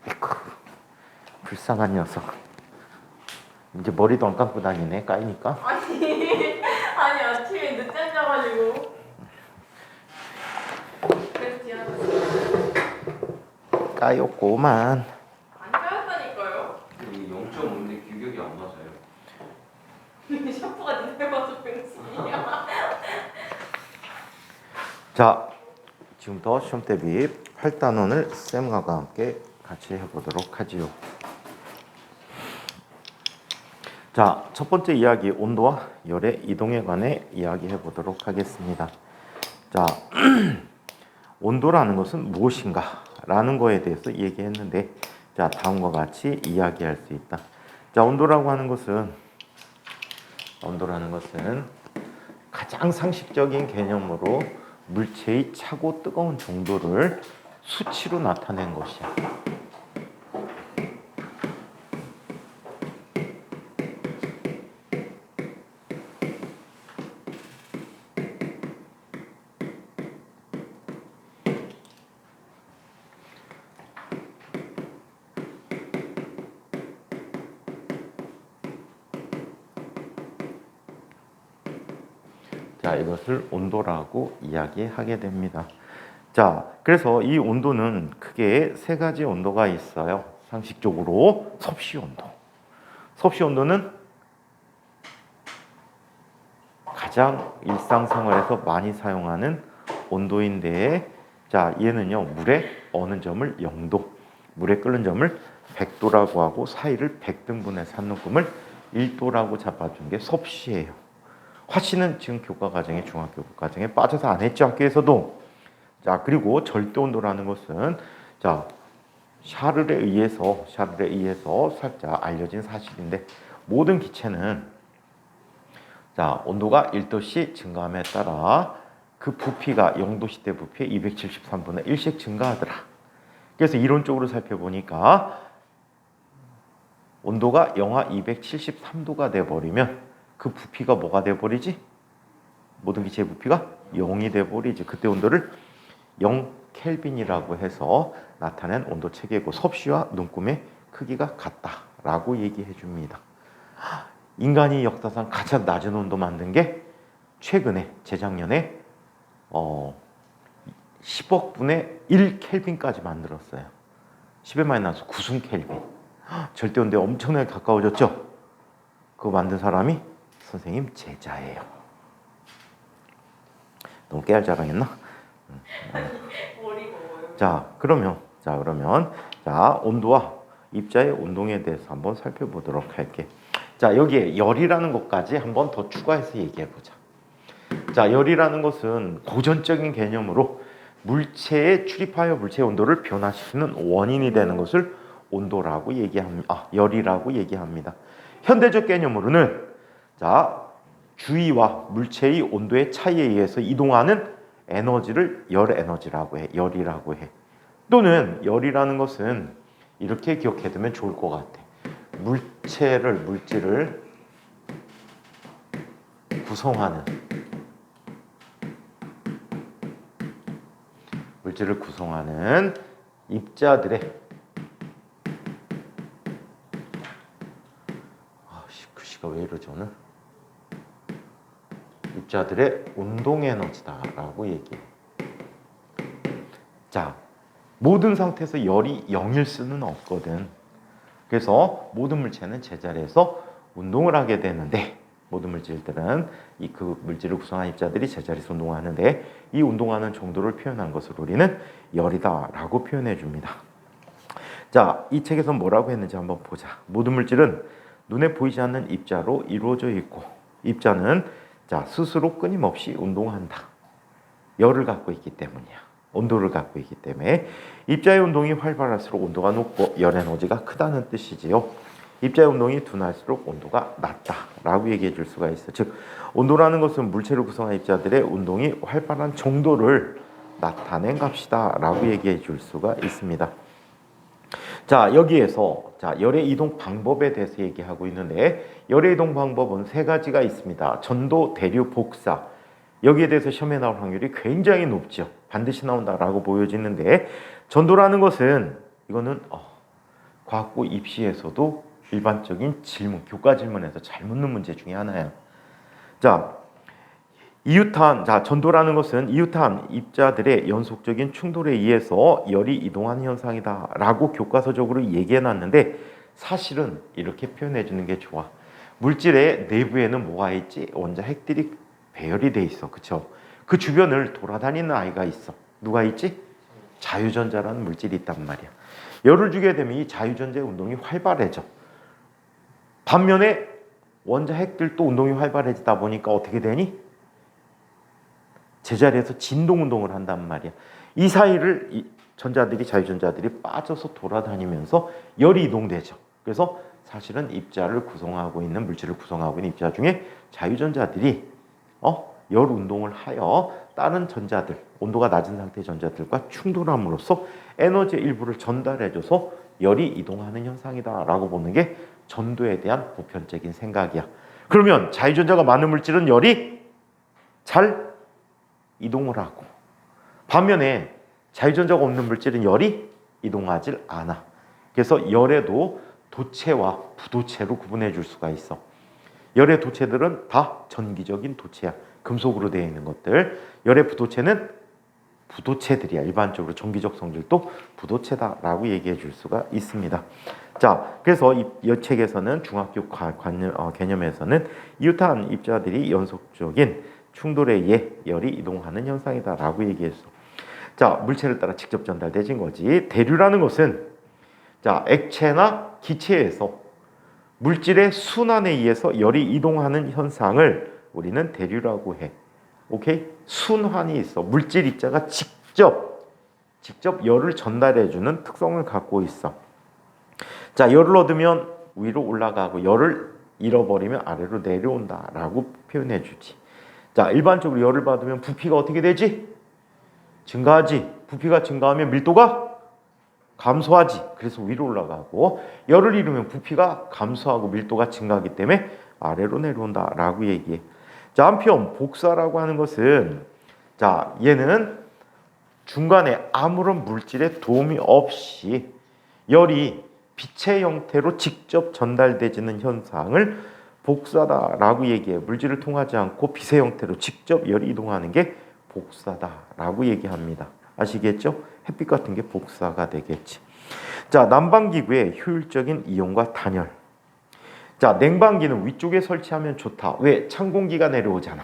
에이쿠, 불쌍한 녀석. 이제 머리도 안 감고 다니네, 까이니까. 아니 아침에 늦잠 자가지고 그래서 지나갔어요. 까였고만. 안 까였다니까요. 0.5인데 규격이 안 맞아요. 샤프가 눈에 봐서 병신이야. 자, 지금부터 시험 대비 8단원을 쌤과 함께 같이 해보도록 하지요. 자, 첫 번째 이야기, 온도와 열의 이동에 관해 이야기해 보도록 하겠습니다. 자, 온도라는 것은 무엇인가? 라는 거에 대해서 얘기했는데, 자, 다음과 같이 이야기할 수 있다. 자, 온도라고 하는 것은 가장 상식적인 개념으로 물체의 차고 뜨거운 정도를 수치로 나타낸 것이야. 자, 이것을 온도라고 이야기하게 됩니다. 자, 그래서 이 온도는 크게 세 가지 온도가 있어요. 상식적으로 섭씨 온도. 섭씨 온도는 가장 일상생활에서 많이 사용하는 온도인데, 자, 얘는요, 물의 어느 점을 0도, 물에 끓는 점을 100도라고 하고 사이를 100등분해서 한 묶음을 1도라고 잡아준 게 섭씨예요. 화씨는 지금 교과과정에 중학교 과정에 빠져서 안 했죠, 학교에서도. 자, 그리고 절대 온도라는 것은 자, 샤를에 의해서 살짝 알려진 사실인데, 모든 기체는 자, 온도가 1도씩 증가함에 따라 그 부피가 0도씨 때 부피의 273분의 1씩 증가하더라. 그래서 이론적으로 살펴보니까 온도가 영하 273도가 돼버리면 그 부피가 뭐가 돼버리지? 모든 기체의 부피가 0이 돼버리지. 그때 온도를 0켈빈이라고 해서 나타낸 온도 체계고, 섭씨와 눈금의 크기가 같다라고 얘기해 줍니다. 인간이 역사상 가장 낮은 온도 만든 게 최근에 재작년에 10억 분의 1 켈빈까지 만들었어요. 10에 마이너스 9승 켈빈. 절대 온도에 엄청나게 가까워졌죠. 그거 만든 사람이 선생님 제자예요. 너무 깨알 자랑했나? 머리 먹어요. 자, 그러면 온도와 입자의 운동에 대해서 한번 살펴보도록 할게. 자, 여기에 열이라는 것까지 한번 더 추가해서 얘기해 보자. 자, 열이라는 것은 고전적인 개념으로 물체에 출입하여 물체의 온도를 변화시키는 원인이 되는 것을 온도라고 얘기합니다. 열이라고 얘기합니다. 현대적 개념으로는 자, 주위와 물체의 온도의 차이에 의해서 이동하는 에너지를 열 에너지라고 해. 열이라고 해. 또는 열이라는 것은 이렇게 기억해두면 좋을 것 같아. 물질을 구성하는 입자들의 글씨가 왜 이러지 오늘? 입자들의 운동 에너지다라고 얘기해. 자, 모든 상태에서 열이 0일 수는 없거든. 그래서 모든 물체는 제자리에서 운동을 하게 되는데, 모든 물질들은 그 물질을 구성한 입자들이 제자리에서 운동하는데, 이 운동하는 정도를 표현한 것을 우리는 열이다라고 표현해 줍니다. 자, 이 책에서 뭐라고 했는지 한번 보자. 모든 물질은 눈에 보이지 않는 입자로 이루어져 있고, 입자는 자, 스스로 끊임없이 운동한다. 열을 갖고 있기 때문이야. 온도를 갖고 있기 때문에 입자의 운동이 활발할수록 온도가 높고 열 에너지가 크다는 뜻이지요. 입자의 운동이 둔할수록 온도가 낮다라고 얘기해 줄 수가 있어. 즉, 온도라는 것은 물체를 구성한 입자들의 운동이 활발한 정도를 나타낸 값이다라고 얘기해 줄 수가 있습니다. 자, 여기에서 열의 이동 방법에 대해서 얘기하고 있는데, 열의 이동 방법은 세 가지가 있습니다. 전도, 대류, 복사. 여기에 대해서 시험에 나올 확률이 굉장히 높죠. 반드시 나온다라고 보여지는데, 전도라는 것은 이거는 과학고 입시에서도 일반적인 질문, 교과 질문에서 잘 묻는 문제 중에 하나야. 자, 전도라는 것은 이웃한 입자들의 연속적인 충돌에 의해서 열이 이동하는 현상이다라고 교과서적으로 얘기해놨는데 사실은 이렇게 표현해주는 게 좋아. 물질의 내부에는 뭐가 있지? 원자 핵들이 배열이 돼 있어, 그렇죠? 그 주변을 돌아다니는 아이가 있어. 누가 있지? 자유전자라는 물질이 있단 말이야. 열을 주게 되면 이 자유전자의 운동이 활발해져. 반면에 원자 핵들도 운동이 활발해지다 보니까 어떻게 되니? 제자리에서 진동 운동을 한단 말이야. 이 사이를 이 자유전자들이 빠져서 돌아다니면서 열이 이동되죠. 그래서 사실은 입자를 구성하고 있는 물질을 구성하고 있는 입자 중에 자유전자들이 열 운동을 하여 다른 전자들, 온도가 낮은 상태의 전자들과 충돌함으로써 에너지의 일부를 전달해줘서 열이 이동하는 현상이다라고 보는 게 전도에 대한 보편적인 생각이야. 그러면 자유전자가 많은 물질은 열이 잘 이동을 하고, 반면에 자유전자가 없는 물질은 열이 이동하지 않아. 그래서 열에도 도체와 부도체로 구분해 줄 수가 있어. 열의 도체들은 다 전기적인 도체야. 금속으로 되어 있는 것들. 열의 부도체는 부도체들이야. 일반적으로 전기적 성질도 부도체다라고 얘기해 줄 수가 있습니다. 자, 그래서 이 책에서는 중학교 개념에서는 이웃한 입자들이 연속적인 충돌에 의해 열이 이동하는 현상이다라고 얘기했어. 자, 물체를 따라 직접 전달되진 거지. 대류라는 것은 자, 액체나 기체에서 물질의 순환에 의해서 열이 이동하는 현상을 우리는 대류라고 해. 오케이? 순환이 있어. 물질 입자가 직접 열을 전달해주는 특성을 갖고 있어. 자, 열을 얻으면 위로 올라가고 열을 잃어버리면 아래로 내려온다라고 표현해주지. 자, 일반적으로 열을 받으면 부피가 어떻게 되지? 증가하지. 부피가 증가하면 밀도가 감소하지. 그래서 위로 올라가고, 열을 잃으면 부피가 감소하고 밀도가 증가하기 때문에 아래로 내려온다라고 얘기해. 자, 한편 복사라고 하는 것은, 자, 얘는 중간에 아무런 물질의 도움이 없이 열이 빛의 형태로 직접 전달되지는 현상을 복사다라고 얘기해. 물질을 통하지 않고 빛의 형태로 직접 열이 이동하는 게 복사다라고 얘기합니다. 아시겠죠? 햇빛 같은 게 복사가 되겠지. 자, 난방기구의 효율적인 이용과 단열. 자, 냉방기는 위쪽에 설치하면 좋다. 왜? 찬 공기가 내려오잖아.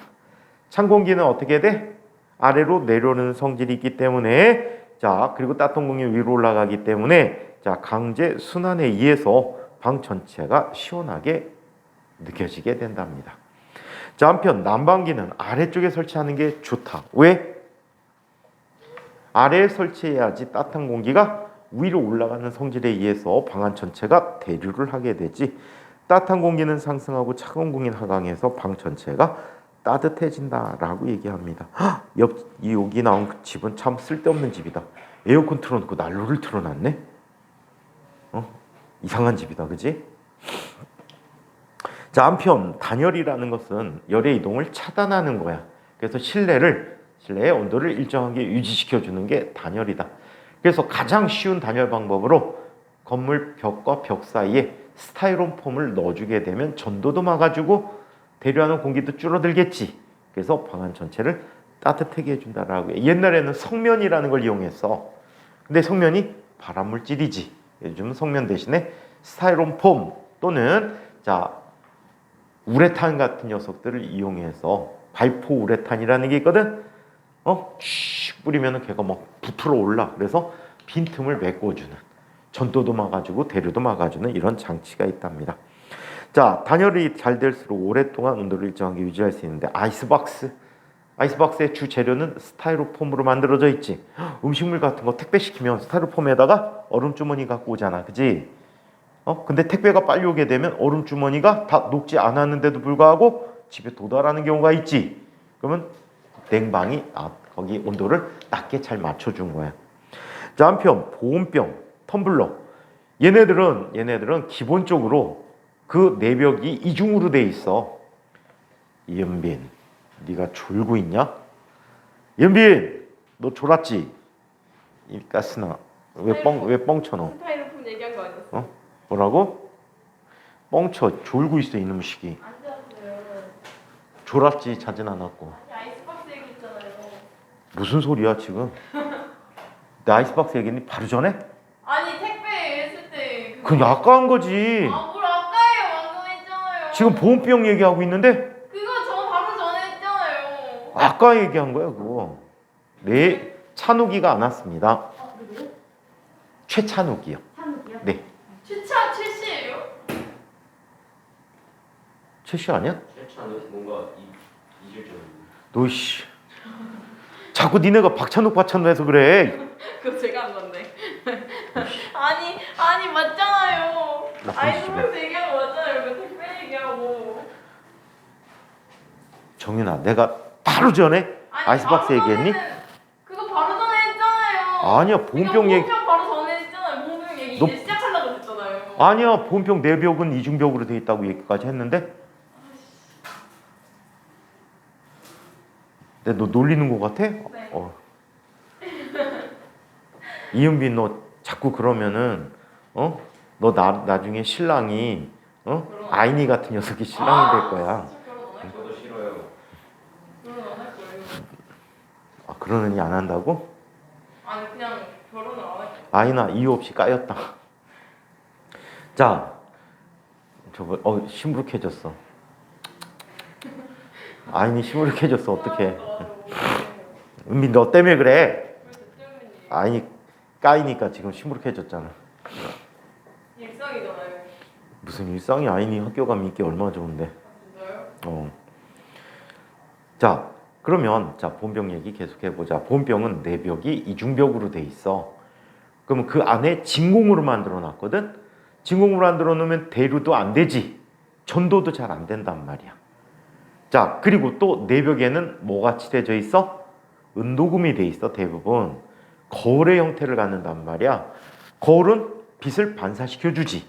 찬 공기는 어떻게 돼? 아래로 내려오는 성질이 있기 때문에, 자, 그리고 따뜻한 공기 위로 올라가기 때문에, 자, 강제 순환에 의해서 방 전체가 시원하게 느껴지게 된답니다. 자, 한편 난방기는 아래쪽에 설치하는 게 좋다. 왜? 아래에 설치해야지 따뜻한 공기가 위로 올라가는 성질에 의해서 방 전체가 대류를 하게 되지. 따뜻한 공기는 상승하고 차가운 공기는 하강해서 방 전체가 따뜻해진다라고 얘기합니다. 여기 나온 집은 참 쓸데없는 집이다. 에어컨 틀어놓고 난로를 틀어놨네. 이상한 집이다, 그지? 자, 한편 단열이라는 것은 열의 이동을 차단하는 거야. 그래서 실내의 온도를 일정하게 유지시켜주는 게 단열이다. 그래서 가장 쉬운 단열 방법으로 건물 벽과 벽 사이에 스타이로폼을 넣어주게 되면 전도도 막아주고 대류하는 공기도 줄어들겠지. 그래서 방안 전체를 따뜻하게 해준다라고 해. 옛날에는 성면이라는 걸 이용했어. 근데 성면이 발암물질이지. 요즘은 성면 대신에 스타이로폼 또는 우레탄 같은 녀석들을 이용해서 발포 우레탄이라는 게 있거든. 뿌리면은 걔가 막 부풀어 올라. 그래서 빈틈을 메꿔주는, 전도도 막아주고 대류도 막아주는 이런 장치가 있답니다. 자, 단열이 잘 될수록 오랫동안 온도를 일정하게 유지할 수 있는데 아이스박스의 주 재료는 스타이로폼으로 만들어져 있지. 음식물 같은 거 택배 시키면 스타이로폼에다가 얼음 주머니 갖고 오잖아, 그지? 근데 택배가 빨리 오게 되면 얼음 주머니가 다 녹지 않았는데도 불구하고 집에 도달하는 경우가 있지. 그러면 냉방이 거기 온도를 낮게 잘 맞춰준 거야. 자, 한편 보온병, 텀블러, 얘네들은 기본적으로 그 내벽이 이중으로 돼 있어. 이은빈, 네가 졸고 있냐? 이은빈, 너 졸았지? 이 가스나 왜 뻥 쳐너? 스타일로폰 얘기한 거 아니었어? 뭐라고? 뻥쳐 졸고 있어 이놈 시기. 안 잤어요. 졸았지 자진 않았고. 아니 아이스박스 얘기했잖아요. 무슨 소리야 지금? 내 아이스박스 얘기니 바로 전에? 아니 택배 했을 때 그건 아까 한 거지. 아뭘 아까예요. 방금 했잖아요. 지금 보온병 얘기하고 있는데 그거 저 바로 전에 했잖아요. 아까 얘기한 거야 그거. 네, 찬욱이가 안 왔습니다. 누구요? 최찬욱이요. 찬욱이요? 네. 최씨예요? 최씨 아니야? 최찬은 뭔가 이질적인. 너 씨. 자꾸 니네가 박찬욱 해서 그래. 그거 제가 한 건데. 아니 맞잖아요. 나쁜 시집애. 아이스박스 얘기한 거 맞잖아요. 그 택배 얘기하고. 정윤아, 내가 바로 전에 아니, 아이스박스 바로 얘기했니? 전에는 그거 바로 전에 했잖아요. 아니야, 보온병 얘기. 보온병 바로 전에 했잖아요. 보온병 얘기 너- 이제 시작하려고 했잖아요. 아니야, 보온병 내벽은 이중벽으로 돼 있다고 얘기까지 했는데. 근데 너 놀리는 거 같아? 네. 이은빈 너 자꾸 그러면은 너 나중에 신랑이 아이니 같은 녀석이 신랑이 될 거야. 진짜 결혼 안 할 거예요. 저도 싫어요. 결혼 안 할 거예요. 아, 그러느니 안 한다고? 아니 그냥 결혼을 안 할 거예요. 아이나 이유 없이 까였다. 자, 저거 시무룩해졌어. 아이니 시무룩해졌어. 어떡해? 은빈 너 때문에 그래. 아이니 까이니까 지금 시무룩해졌잖아. 일상이잖아요. 무슨 일상이 아이니 학교 가면 있기 얼마나 좋은데. 진짜요? 자, 그러면 보온병 얘기 계속해 보자. 보온병은 내벽이 이중벽으로 돼 있어. 그러면 그 안에 진공으로 만들어 놨거든. 진공으로 만들어 놓으면 대류도 안 되지. 전도도 잘 안 된단 말이야. 자, 그리고 또 내벽에는 뭐가 칠해져 있어? 은도금이 돼 있어. 대부분 거울의 형태를 갖는단 말이야. 거울은 빛을 반사시켜 주지.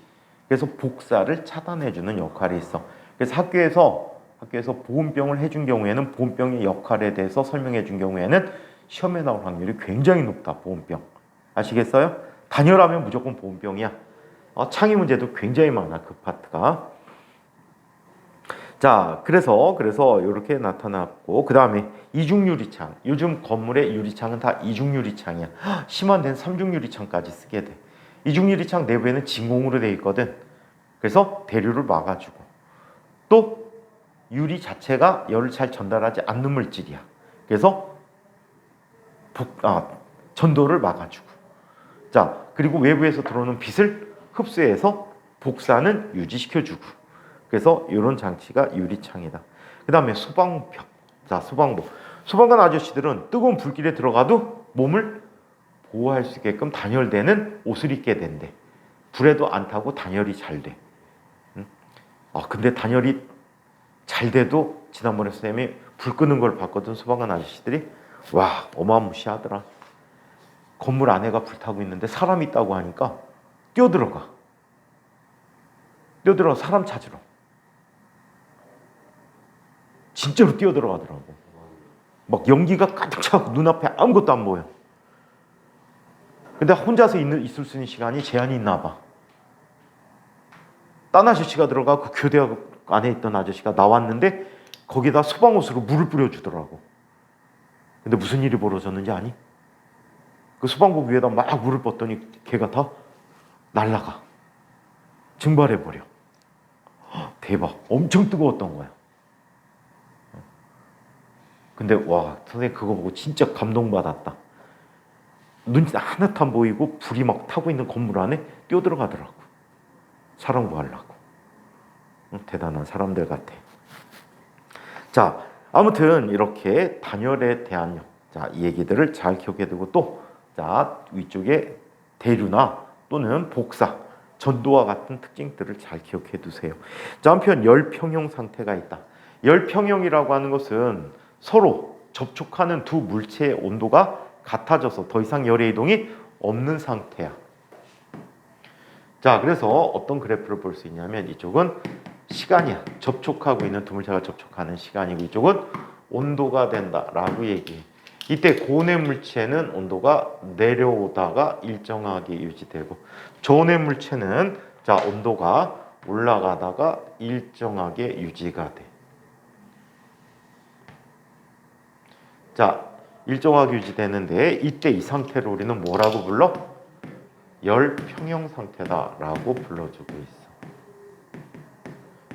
그래서 복사를 차단해 주는 역할이 있어. 그래서 학교에서 보온병을 해준 경우에는 보온병의 역할에 대해서 설명해 준 경우에는 시험에 나올 확률이 굉장히 높다. 보온병 아시겠어요? 단열하면 무조건 보온병이야. 창의 문제도 굉장히 많아. 그 파트가. 자, 그래서 이렇게 나타났고, 그 다음에 이중 유리창. 요즘 건물의 유리창은 다 이중 유리창이야. 심한 데는 삼중 유리창까지 쓰게 돼. 이중 유리창 내부에는 진공으로 돼 있거든. 그래서 대류를 막아주고, 또 유리 자체가 열을 잘 전달하지 않는 물질이야. 그래서 전도를 막아주고, 자, 그리고 외부에서 들어오는 빛을 흡수해서 복사는 유지시켜주고. 그래서 이런 장치가 유리창이다. 그 다음에 소방벽. 자, 소방관 아저씨들은 뜨거운 불길에 들어가도 몸을 보호할 수 있게끔 단열되는 옷을 입게 된대. 불에도 안 타고 단열이 잘 돼. 근데 단열이 잘 돼도 지난번에 선생님이 불 끄는 걸 봤거든. 소방관 아저씨들이. 와, 어마무시하더라. 건물 안에가 불타고 있는데 사람이 있다고 하니까 뛰어들어가 사람 찾으러. 진짜로 뛰어들어가더라고. 막 연기가 가득 차고 눈앞에 아무것도 안 보여. 근데 혼자서 있을 수 있는 시간이 제한이 있나 봐. 딴 아저씨가 들어가 그 교대학 안에 있던 아저씨가 나왔는데 거기다 소방호스로 물을 뿌려주더라고. 근데 무슨 일이 벌어졌는지 아니? 그 소방국 위에다 막 물을 뻗더니 걔가 다 날아가. 증발해버려. 대박. 엄청 뜨거웠던 거야. 근데 와, 선생님 그거 보고 진짜 감동받았다. 눈이 하나도 안 보이고 불이 막 타고 있는 건물 안에 뛰어들어가더라고. 사람 구하려고. 대단한 사람들 같아. 자, 아무튼 이렇게 단열에 대한 이 얘기들을 잘 기억해 두고 또 위쪽에 대류나 또는 복사, 전도와 같은 특징들을 잘 기억해 두세요. 자, 한편 열평형 상태가 있다. 열평형이라고 하는 것은 서로 접촉하는 두 물체의 온도가 같아져서 더 이상 열의 이동이 없는 상태야. 자, 그래서 어떤 그래프를 볼 수 있냐면 이쪽은 시간이야. 접촉하고 있는 두 물체가 접촉하는 시간이고 이쪽은 온도가 된다라고 얘기해. 이때 고온의 물체는 온도가 내려오다가 일정하게 유지되고 저온의 물체는 자, 온도가 올라가다가 일정하게 유지가 돼. 자, 일정하게 유지되는데 이때 이 상태를 우리는 뭐라고 불러? 열평형 상태다라고 불러주고 있어.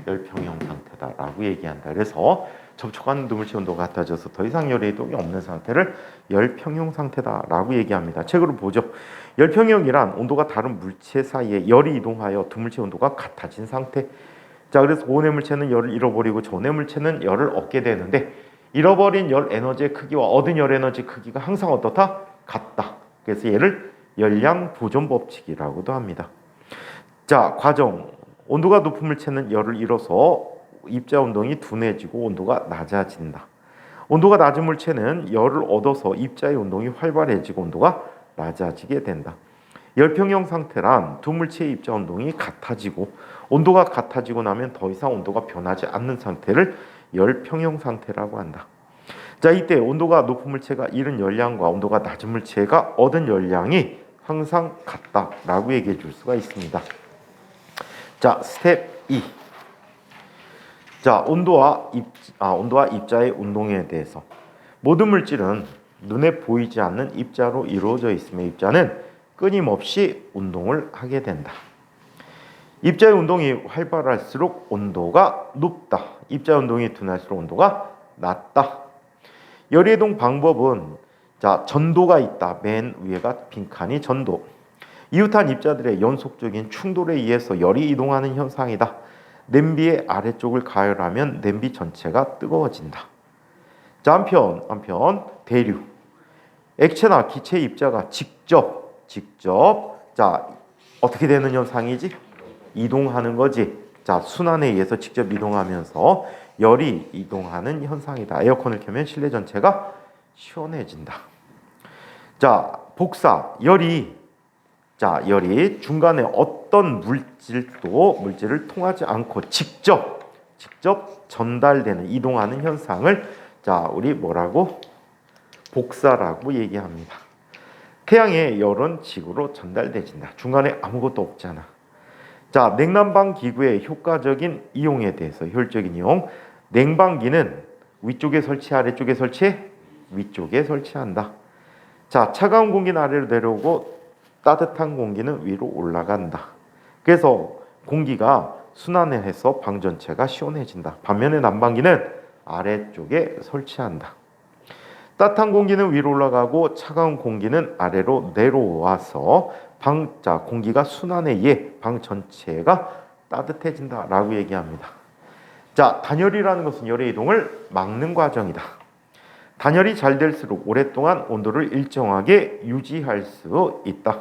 열평형 상태다라고 얘기한다. 그래서 접촉하는 누물체 온도가 같아져서 더 이상 열의 이동이 없는 상태를 열평형 상태다라고 얘기합니다. 책으로 보죠. 열평형이란 온도가 다른 물체 사이에 열이 이동하여 두 물체 온도가 같아진 상태. 자, 그래서 고온의 물체는 열을 잃어버리고 저온의 물체는 열을 얻게 되는데 잃어버린 열 에너지의 크기와 얻은 열 에너지 크기가 항상 어떻다? 같다. 그래서 얘를 열량 보존 법칙이라고도 합니다. 자, 과정. 온도가 높은 물체는 열을 잃어서 입자 운동이 둔해지고 온도가 낮아진다. 온도가 낮은 물체는 열을 얻어서 입자의 운동이 활발해지고 온도가 낮아지게 된다. 열평형 상태란 두 물체의 입자 운동이 같아지고 온도가 같아지고 나면 더 이상 온도가 변하지 않는 상태를 열평형 상태라고 한다. 자, 이때 온도가 높은 물체가 잃은 열량과 온도가 낮은 물체가 얻은 열량이 항상 같다라고 얘기해 줄 수가 있습니다. 자, 스텝 2. 자, 온도와 입자의 운동에 대해서. 모든 물질은 눈에 보이지 않는 입자로 이루어져 있으며 입자는 끊임없이 운동을 하게 된다. 입자의 운동이 활발할수록 온도가 높다. 입자의 운동이 둔할수록 온도가 낮다. 열의 이동 방법은 자, 전도가 있다. 맨 위에가 빈칸이 전도. 이웃한 입자들의 연속적인 충돌에 의해서 열이 이동하는 현상이다. 냄비의 아래쪽을 가열하면 냄비 전체가 뜨거워진다. 자, 한편 대류. 액체나 기체의 입자가 직접 자, 어떻게 되는 현상이지? 이동하는 거지. 자, 순환에 의해서 직접 이동하면서 열이 이동하는 현상이다. 에어컨을 켜면 실내 전체가 시원해진다. 자, 복사. 열이 중간에 어떤 물질을 통하지 않고 직접 전달되는 이동하는 현상을 자, 우리 뭐라고? 복사라고 얘기합니다. 태양의 열은 지구로 전달되진다. 중간에 아무것도 없잖아. 자, 냉난방 기구의 효과적인 이용에 대해서 효율적인 이용. 냉방기는 위쪽에 설치해, 아래쪽에 설치해? 위쪽에 설치한다. 자, 차가운 공기는 아래로 내려오고 따뜻한 공기는 위로 올라간다. 그래서 공기가 순환을 해서 방 전체가 시원해진다. 반면에 난방기는 아래쪽에 설치한다. 따뜻한 공기는 위로 올라가고 차가운 공기는 아래로 내려와서 공기가 순환에 의해 방 전체가 따뜻해진다라고 얘기합니다. 자, 단열이라는 것은 열의 이동을 막는 과정이다. 단열이 잘 될수록 오랫동안 온도를 일정하게 유지할 수 있다.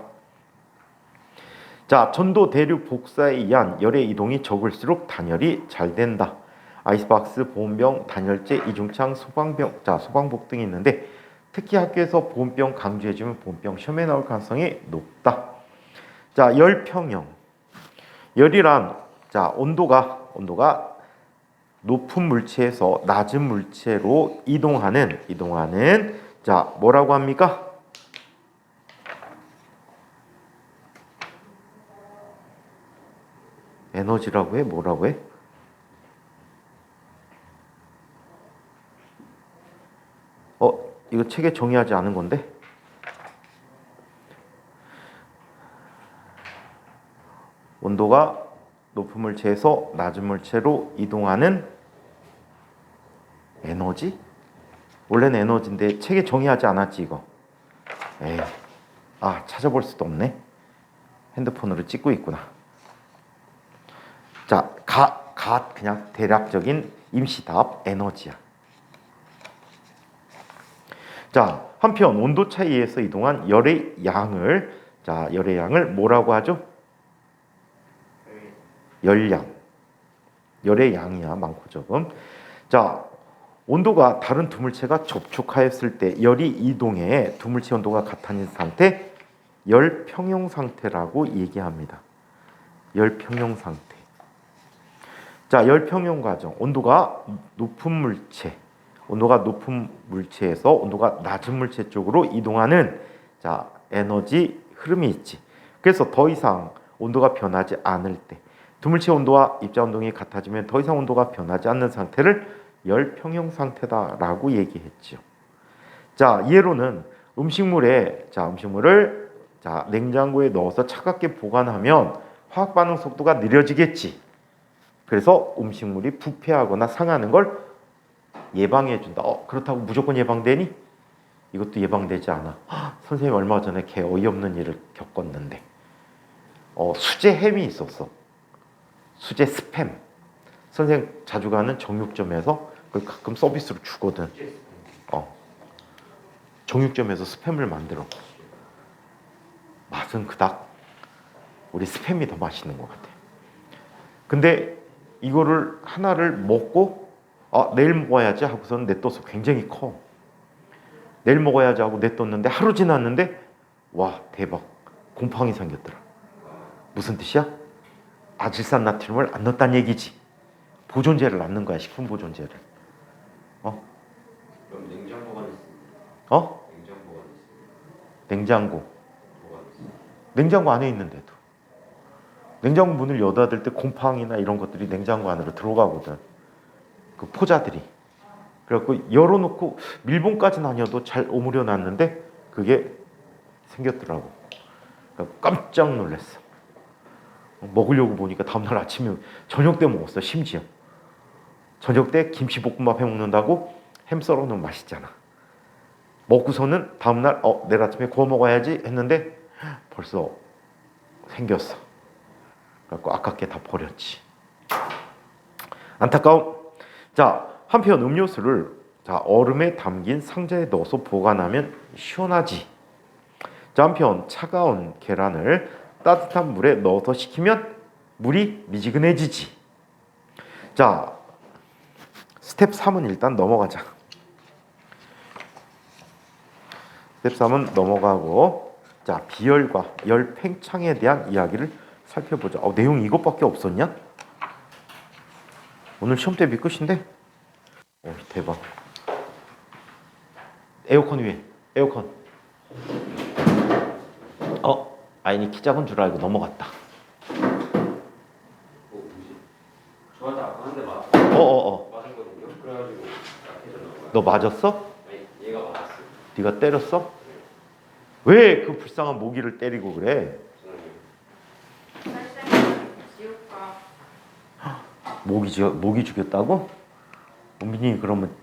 자, 전도, 대류, 복사에 의한 열의 이동이 적을수록 단열이 잘 된다. 아이스박스, 보온병, 단열재, 이중창, 소방병, 소방복 등이 있는데 특히 학교에서 보온병 강조해주면 보온병 시험에 나올 가능성이 높다. 자, 열평형. 열이란 온도가 높은 물체에서 낮은 물체로 이동하는 자, 뭐라고 합니까? 에너지라고 해? 뭐라고 해? 이거 책에 정의하지 않은 건데? 온도가 높은 물체에서 낮은 물체로 이동하는 에너지? 원래는 에너지인데 책에 정의하지 않았지 이거. 찾아볼 수도 없네. 핸드폰으로 찍고 있구나. 자, 그냥 대략적인 임시답 에너지야. 자, 한편 온도 차이에서 이동한 열의 양을 뭐라고 하죠? 열량. 열의 양이야, 많고 적음. 자, 온도가 다른 두 물체가 접촉하였을 때 열이 이동해 두 물체 온도가 같아진 상태, 열평형 상태라고 얘기합니다. 열평형 상태. 자, 열평형 과정. 온도가 높은 물체에서 온도가 낮은 물체 쪽으로 이동하는 에너지 흐름이 있지. 그래서 더 이상 온도가 변하지 않을 때, 두 물체의 온도와 입자 운동이 같아지면 더 이상 온도가 변하지 않는 상태를 열 평형 상태다라고 얘기했죠. 자, 예로는 음식물을 냉장고에 넣어서 차갑게 보관하면 화학 반응 속도가 느려지겠지. 그래서 음식물이 부패하거나 상하는 걸 예방해 준다. 그렇다고 무조건 예방되니? 이것도 예방되지 않아. 선생님 얼마 전에 걔 어이없는 일을 겪었는데 수제 햄이 있었어. 수제 스팸. 선생님 자주 가는 정육점에서 그걸 가끔 서비스로 주거든. 정육점에서 스팸을 만들어. 맛은 그닥 우리 스팸이 더 맛있는 것 같아. 근데 이거를 하나를 먹고 내일 먹어야지 하고서는 냅둬서 굉장히 커. 내일 먹어야지 하고 냅뒀는데 하루 지났는데 와 대박, 곰팡이 생겼더라. 무슨 뜻이야? 아질산나트륨을 안 넣었다는 얘기지. 보존제를 안 넣은 거야, 식품 보존제를. 그럼 냉장 보관이 있습니다. 냉장 보관이 있습니다. 냉장고. 보관이 있습니다. 냉장고 안에 있는데도. 냉장고 문을 여닫을 때 곰팡이나 이런 것들이 냉장고 안으로 들어가거든. 그 포자들이. 그래갖고 열어놓고 밀봉까지는 아니어도 잘 오므려 놨는데 그게 생겼더라고. 깜짝 놀랐어. 먹으려고 보니까 다음날 아침에 저녁 때 먹었어. 심지어 저녁 때 김치볶음밥 해 먹는다고 햄 썰어 놓으면 맛있잖아. 먹고서는 다음날 내일 아침에 구워 먹어야지 했는데 벌써 생겼어. 그래갖고 아깝게 다 버렸지. 안타까움. 자, 한편 음료수를 얼음에 담긴 상자에 넣어서 보관하면 시원하지. 자, 한편 차가운 계란을 따뜻한 물에 넣어서 식히면 물이 미지근해지지. 자, 스텝 3은 일단 넘어가자. 스텝 3은 넘어가고, 자, 비열과 열 팽창에 대한 이야기를 살펴보자. 내용 이것밖에 없었냐? 오늘 시험 대비 끝인데? 대박. 에어컨 위에, 에어컨. 아이니 키 작은 줄 알고 넘어갔다. 뭐지? 저한테 아까 한 대 맞은 거든요. 그래가지고 약해졌나 너 맞았어? 아니, 얘가 맞았어요. 네가 때렸어? 왜 그 불쌍한 모기를 때리고 그래? 살생을 지울까? 모기 죽였다고? 은빈이 그러면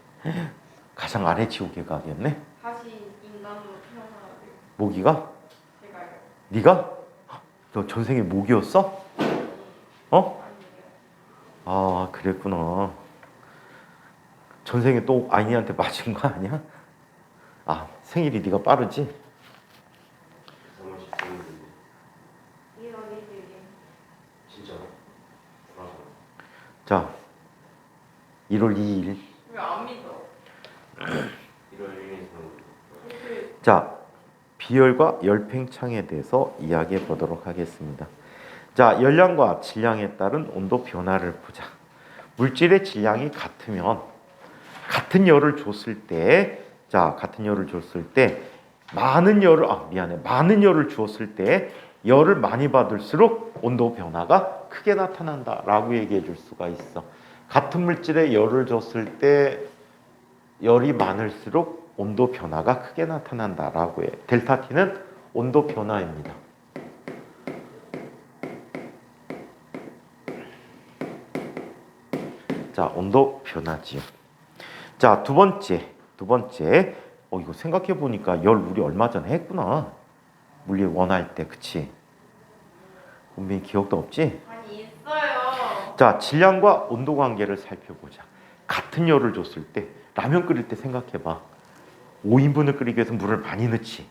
가장 아래 지옥에 가겠네? 다시 인간으로 태어나야 돼요. 모기가? 제가요. 네가? 너 전생에 모기였어? 아니에요. 그랬구나. 전생에 또 아이니한테 맞은 거 아니야? 생일이 네가 빠르지? 3월 14일인데 1월 1일에. 진짜로? 불안하다. 자, 1월 2일. 왜 안 믿어? 1월 1일에서 그렇게 자, 비열과 열팽창에 대해서 이야기해 보도록 하겠습니다. 자, 열량과 질량에 따른 온도 변화를 보자. 물질의 질량이 같으면 같은 열을 줬을 때, 많은 열을 주었을 때 열을 많이 받을수록 온도 변화가 크게 나타난다라고 얘기해 줄 수가 있어. 같은 물질에 열을 줬을 때 열이 많을수록 온도 변화가 크게 나타난다라고 해. 델타 T는 온도 변화입니다. 자, 온도 변화지요. 자, 두 번째. 이거 생각해 보니까 열 우리 얼마 전에 했구나. 물리 원할 때, 그치? 은빈이 기억도 없지? 아니 있어요. 자, 질량과 온도 관계를 살펴보자. 같은 열을 줬을 때 라면 끓일 때 생각해봐. 5인분을 끓이기 위해서 물을 많이 넣지.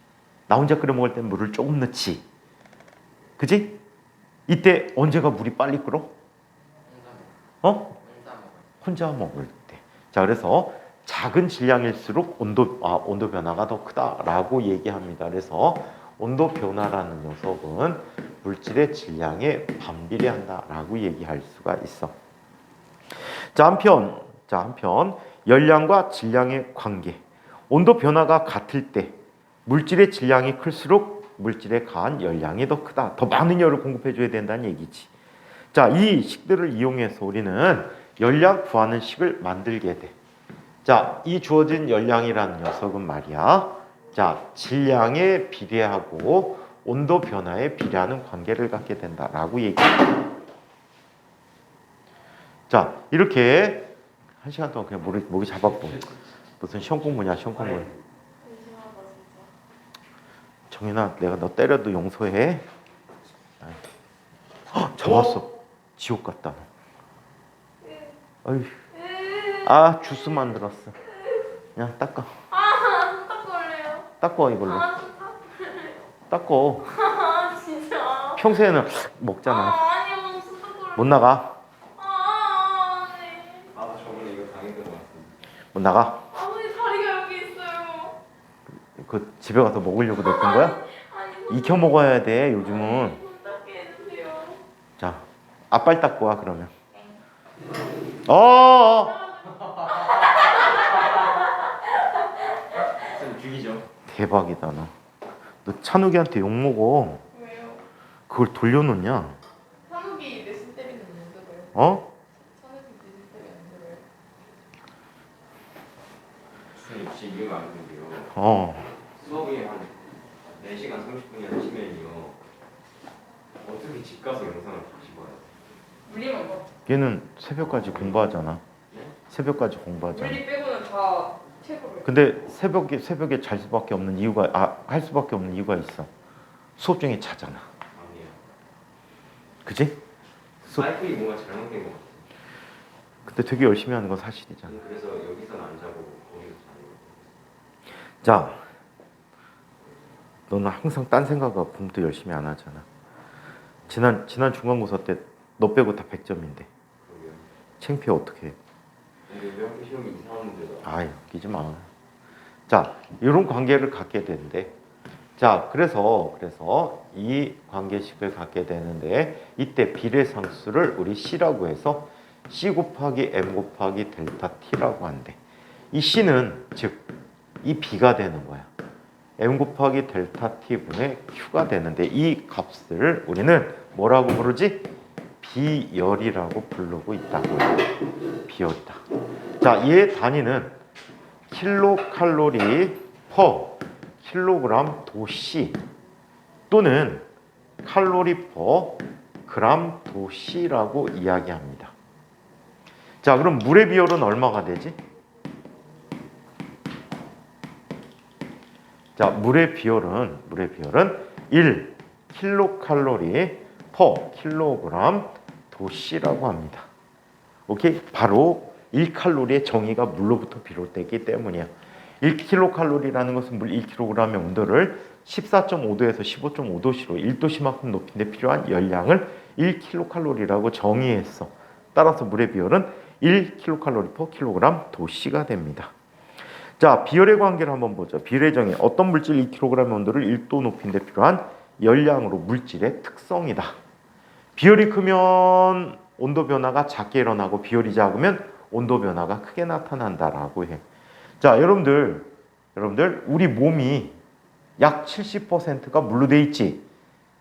나 혼자 끓여 먹을 때는 물을 조금 넣지. 그지? 이때 언제가 물이 빨리 끓어? 혼자 먹을 때. 자, 그래서 작은 질량일수록 온도 변화가 더 크다라고 얘기합니다. 그래서 온도 변화라는 녀석은 물질의 질량에 반비례한다라고 얘기할 수가 있어. 자, 한편 열량과 질량의 관계. 온도 변화가 같을 때 물질의 질량이 클수록 물질에 가한 열량이 더 크다. 더 많은 열을 공급해 줘야 된다는 얘기지. 자, 이 식들을 이용해서 우리는 열량 구하는 식을 만들게 돼. 자, 이 주어진 열량이라는 녀석은 말이야. 자, 질량에 비례하고 온도 변화에 비례하는 관계를 갖게 된다라고 얘기해. 자, 이렇게 한 시간 동안 그냥 목이 잡았고 무슨 시험 공부냐 시험 공부. 심하다 진짜. 정인아, 내가 너 때려도 용서해. 잡았어. 지옥 같다. 어휴. 아, 주스 만들었어. 야, 닦아. 딱 걸려요. 닦아 이걸로. 진짜. 닦어. 진짜. 평소에는 먹잖아. 아니요, 무슨 딱 걸려. 못 나가. 네. 아 저번에 이거 당했던 것 같은데. 못 나가. 아버지 다리가 여기 있어요. 그 집에 가서 먹으려고 냈던 거야? 아니, 익혀 먹어야 돼 요즘은. 손 닦게 해주세요. 자, 앞발 닦고 와 그러면. 어. 쌤 죽이죠. 대박이다. 대박이다 너. 너 찬욱이한테 욕 먹어. 왜요? 그걸 돌려놓냐? 찬욱이 내신 때리는 안 들어요. 어? 찬욱이 내신 때리는 안 들어요. 쌤 혹시 이유가 안 되고요. 어. 수업이 한 4시간 30분이 하시면요. 어떻게 집 가서 영상을 다시 봐요? 물리만 봐. 얘는 새벽까지 공부하잖아. 네? 새벽까지 공부하잖아. 물리 빼고는 다 최고로. 근데 새벽에 잘 수밖에 없는 이유가 할 수밖에 없는 이유가 있어. 수업 중에 자잖아. 아니에요. 그지? 사이클이 뭔가 잘못된 것 같아요. 근데 되게 열심히 하는 건 사실이잖아. 그래서 여기서는 안 자고 거기서 자요. 자, 너는 항상 딴 생각하고 공부도 열심히 안 하잖아. 지난 중간고사 때 너 빼고 다 100점인데 그러게요. 창피해 어떻게 해? 근데 왜 학교 시험이 이상한 문제다. 아유, 웃기지 마. 자, 이런 관계를 갖게 되는데, 자, 그래서 이 관계식을 갖게 되는데, 이때 비례상수를 우리 C라고 해서 C 곱하기 M 곱하기 델타 T라고 한대. 이 C는 즉 이 B가 되는 거야. M 곱하기 델타 T분의 Q가 되는데 이 값을 우리는 뭐라고 부르지? 비열이라고 부르고 있다고 해요. 비열이다. 자, 얘의 단위는 킬로칼로리 퍼 킬로그램 도씨 또는 칼로리 퍼 그램 도씨라고 이야기합니다. 자, 그럼 물의 비율은 얼마가 되지? 자, 물의 비율은 1 킬로칼로리 퍼 킬로그램 도씨라고 합니다. 오케이? 바로 1칼로리의 정의가 물로부터 비롯되기 때문이야. 1킬로칼로리라는 것은 물 1kg의 온도를 14.5도에서 15.5도씨로 1도씨만큼 높인 데 필요한 열량을 1킬로칼로리라고 정의했어. 따라서 물의 비율은 1킬로칼로리 퍼 킬로그램 도씨가 됩니다. 자, 비열의 관계를 한번 보죠. 비열의 정의. 어떤 물질 2kg의 온도를 1도 높인 데 필요한 열량으로 물질의 특성이다. 비열이 크면 온도 변화가 작게 일어나고 비열이 작으면 온도 변화가 크게 나타난다라고 해. 자, 여러분들 우리 몸이 약 70%가 물로 돼 있지.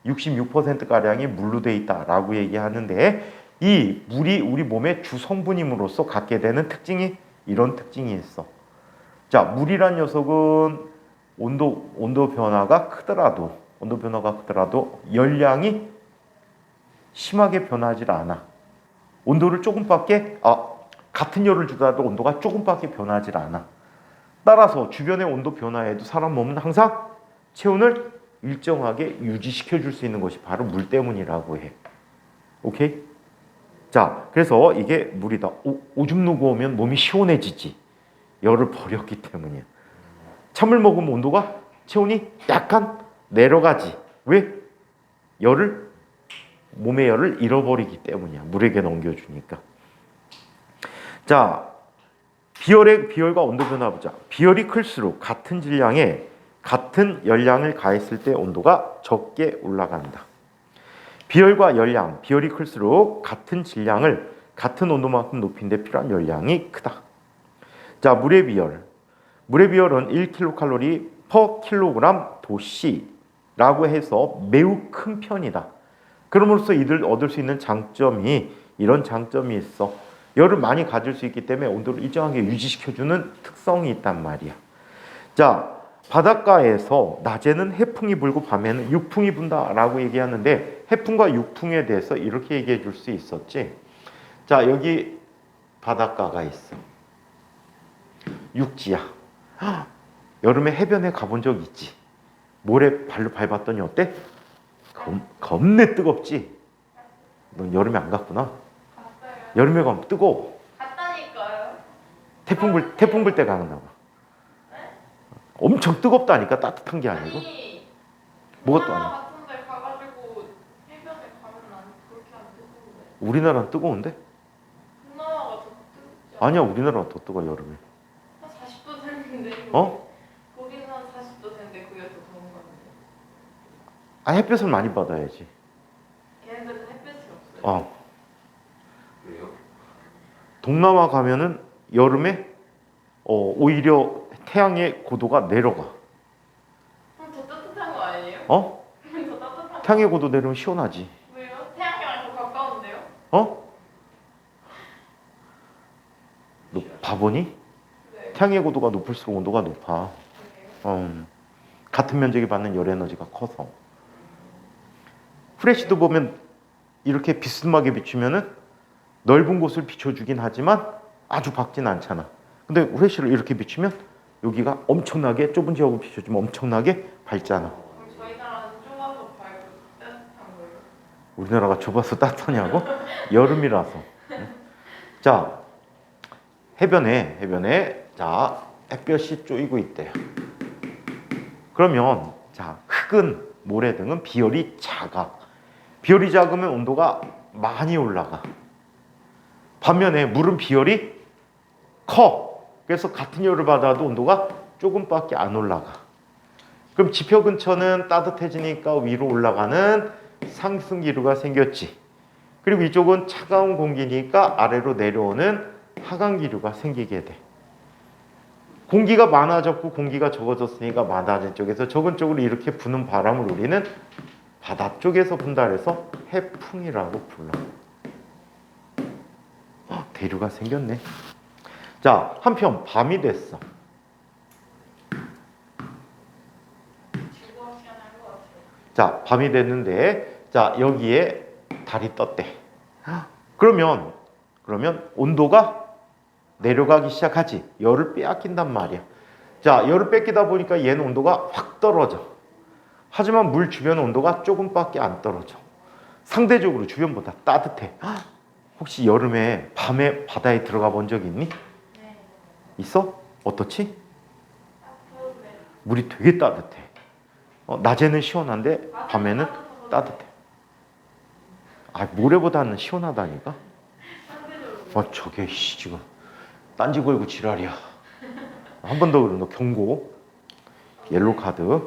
66%가량이 물로 돼 있다라고 얘기하는데 이 물이 우리 몸의 주 성분임으로써 갖게 되는 특징이 이런 특징이 있어. 자, 물이란 녀석은 온도 변화가 크더라도 열량이 심하게 변하지 않아. 온도를 조금밖에 같은 열을 주더라도 온도가 조금밖에 변하지 않아. 따라서 주변의 온도 변화에도 사람 몸은 항상 체온을 일정하게 유지시켜 줄 수 있는 것이 바로 물 때문이라고 해. 오케이? 자, 그래서 이게 물이다. 오줌 누고 오면 몸이 시원해지지. 열을 버렸기 때문이야. 찬물 먹으면 온도가 체온이 약간 내려가지. 왜? 몸의 열을 잃어버리기 때문이야. 물에게 넘겨주니까. 자, 비열과 온도 변화 보자. 비열이 클수록 같은 질량에 같은 열량을 가했을 때 온도가 적게 올라간다. 비열과 열량, 비열이 클수록 같은 질량을 같은 온도만큼 높인 데 필요한 열량이 크다. 자, 물의 비열은 1kcal 퍼 킬로그램 도씨. 라고 해서 매우 큰 편이다. 그럼으로써 이들 얻을 수 있는 장점이 이런 장점이 있어. 열을 많이 가질 수 있기 때문에 온도를 일정하게 유지시켜주는 특성이 있단 말이야. 자, 바닷가에서 낮에는 해풍이 불고 밤에는 육풍이 분다라고 얘기하는데 해풍과 육풍에 대해서 이렇게 얘기해 줄 수 있었지. 자, 여기 바닷가가 있어. 육지야. 헉, 여름에 해변에 가본 적 있지? 모래 발로 밟았더니 어때? 겁내 뜨겁지? 넌 여름에 안 갔구나. 갔어요. 여름에 가면 뜨거워. 갔다니까요. 태풍 불 때 가는 봐. 엄청 뜨겁다니까, 따뜻한 게 아니고. 아니, 뭐가 또 동남아 아니야? 같은 데 가가지고 해변에 가면 안 그렇게 안 뜨거운데. 우리나라는 뜨거운데? 동남아가 더 뜨겁지 아니야, 우리나라가 더 뜨거워, 여름에. 한 40도 되는데. 어? 거기는 한 40도 되는데 그게 더 더운 거 같은데. 아, 햇볕을 많이 받아야지. 걔네들은 햇볕이 없어요. 어. 그래요? 동남아 가면은 여름에 오히려 태양의 고도가 내려가. 그럼 더 따뜻한 거 아니에요? 어? 그럼 더 따뜻한 거. 태양의 고도 내려면 시원하지. 왜요? 태양이랑 더 가까운데요? 어? 너 바보니? 네. 태양의 고도가 높을수록 온도가 높아. 그래요? 같은 면적이 받는 열 에너지가 커서. 후레쉬도 보면 이렇게 비스듬하게 비추면은 넓은 곳을 비춰주긴 하지만 아주 밝진 않잖아. 근데 후레쉬를 이렇게 비추면 여기가 엄청나게 좁은 지역을 비춰주면 엄청나게 밝잖아. 그럼 저희 나라는 좁아서 밝고 따뜻한 거예요? 우리나라가 좁아서 따뜻하냐고? 여름이라서. 응? 자, 해변에 자 햇볕이 쪼이고 있대요. 그러면 자 흙은 모래 등은 비열이 작아. 비열이 작으면 온도가 많이 올라가. 반면에 물은 비열이 커. 그래서 같은 열을 받아도 온도가 조금밖에 안 올라가. 그럼 지표 근처는 따뜻해지니까 위로 올라가는 상승기류가 생겼지. 그리고 이쪽은 차가운 공기니까 아래로 내려오는 하강기류가 생기게 돼. 공기가 많아졌고 공기가 적어졌으니까 많아진 쪽에서 적은 쪽으로 이렇게 부는 바람을 우리는 바다 쪽에서 분다 해서 해풍이라고 불러. 대류가 생겼네. 자, 한편 밤이 됐어. 즐거운 시간 할것 같아요. 자, 밤이 됐는데 자, 여기에 달이 떴대. 그러면 온도가 내려가기 시작하지. 열을 빼앗긴단 말이야. 자, 열을 뺏기다 보니까 얘는 온도가 확 떨어져. 하지만 물 주변 온도가 조금밖에 안 떨어져. 상대적으로 주변보다 따뜻해. 혹시 여름에 밤에 바다에 들어가 본 적 있니? 네. 있어? 어떻지? 따뜻해. 물이 되게 따뜻해. 낮에는 시원한데 밤에는 따뜻해. 아, 모래보다는 시원하다니까? 상대적으로. 저게 지금 딴지 걸고 지랄이야. 한 번 더 그럼 너 경고. 옐로 카드. 제가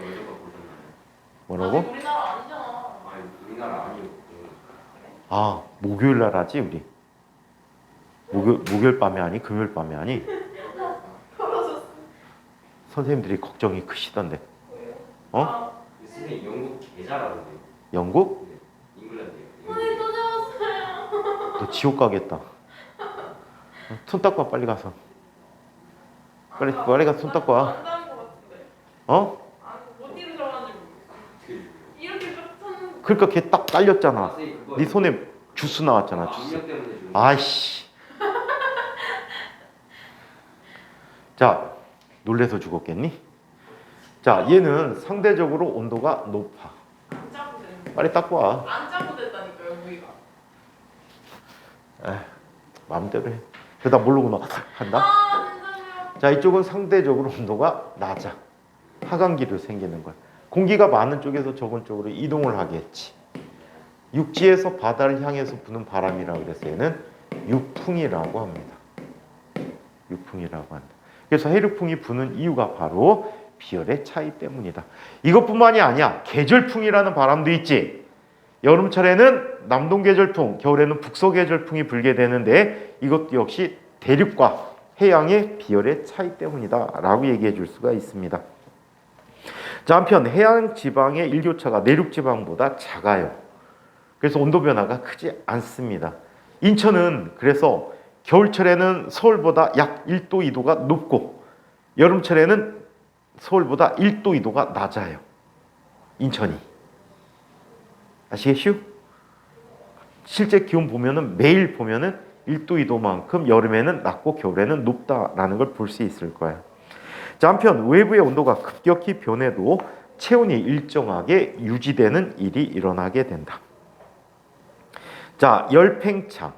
월드컵 보셨나요? 뭐라고? 아직 우리나라 아니잖아. 아니 우리나라 아니었고 아, 목요일 날 하지 우리. 목요일 밤에 하니? 금요일 밤에 하니? 떨어졌어. 선생님들이 걱정이 크시던데. 왜요? 어? 아, 선생님 영국 개 잘하던데요. 영국? 네, 잉글랜드요. 선생님 또 잡았어요. 너 지옥 가겠다. 손 닦고 와, 빨리 가서. 빨리 가서 손 닦고 와. 안 닿은 것 같은데. 어? 못 일어나가지고 이렇게 쫓았는데. 그러니까 걔 딱 딸렸잖아. 선생님 그거 네 손에 주스 나왔잖아, 주스. 압력 때문에 죽은 아이씨. 자, 놀래서 죽었겠니? 자, 얘는 상대적으로 온도가 높아. 안 짜고 되는데. 빨리 닦고 와. 안 짜고 됐다니까요, 무기가. 마음대로 해. 그러다 모르고 막 한다? 아, 진짜요? 자, 이쪽은 상대적으로 온도가 낮아. 하강기류 생기는 거야. 공기가 많은 쪽에서 적은 쪽으로 이동을 하겠지. 육지에서 바다를 향해서 부는 바람이라고 그래서 얘는 육풍이라고 합니다. 육풍이라고 한다. 그래서 해류풍이 부는 이유가 바로 비열의 차이 때문이다. 이것뿐만이 아니야. 계절풍이라는 바람도 있지. 여름철에는 남동계절풍, 겨울에는 북서계절풍이 불게 되는데 이것도 역시 대륙과 해양의 비열의 차이 때문이다 라고 얘기해 줄 수가 있습니다. 자, 한편 해양 지방의 일교차가 내륙 지방보다 작아요. 그래서 온도 변화가 크지 않습니다. 인천은 그래서 겨울철에는 서울보다 약 1도 2도가 높고 여름철에는 서울보다 1도 2도가 낮아요. 인천이. 아시겠슈? 실제 기온 보면은 매일 보면은 1도 2도만큼 여름에는 낮고 겨울에는 높다라는 걸 볼 수 있을 거예요. 자, 한편 외부의 온도가 급격히 변해도 체온이 일정하게 유지되는 일이 일어나게 된다. 자, 열팽창.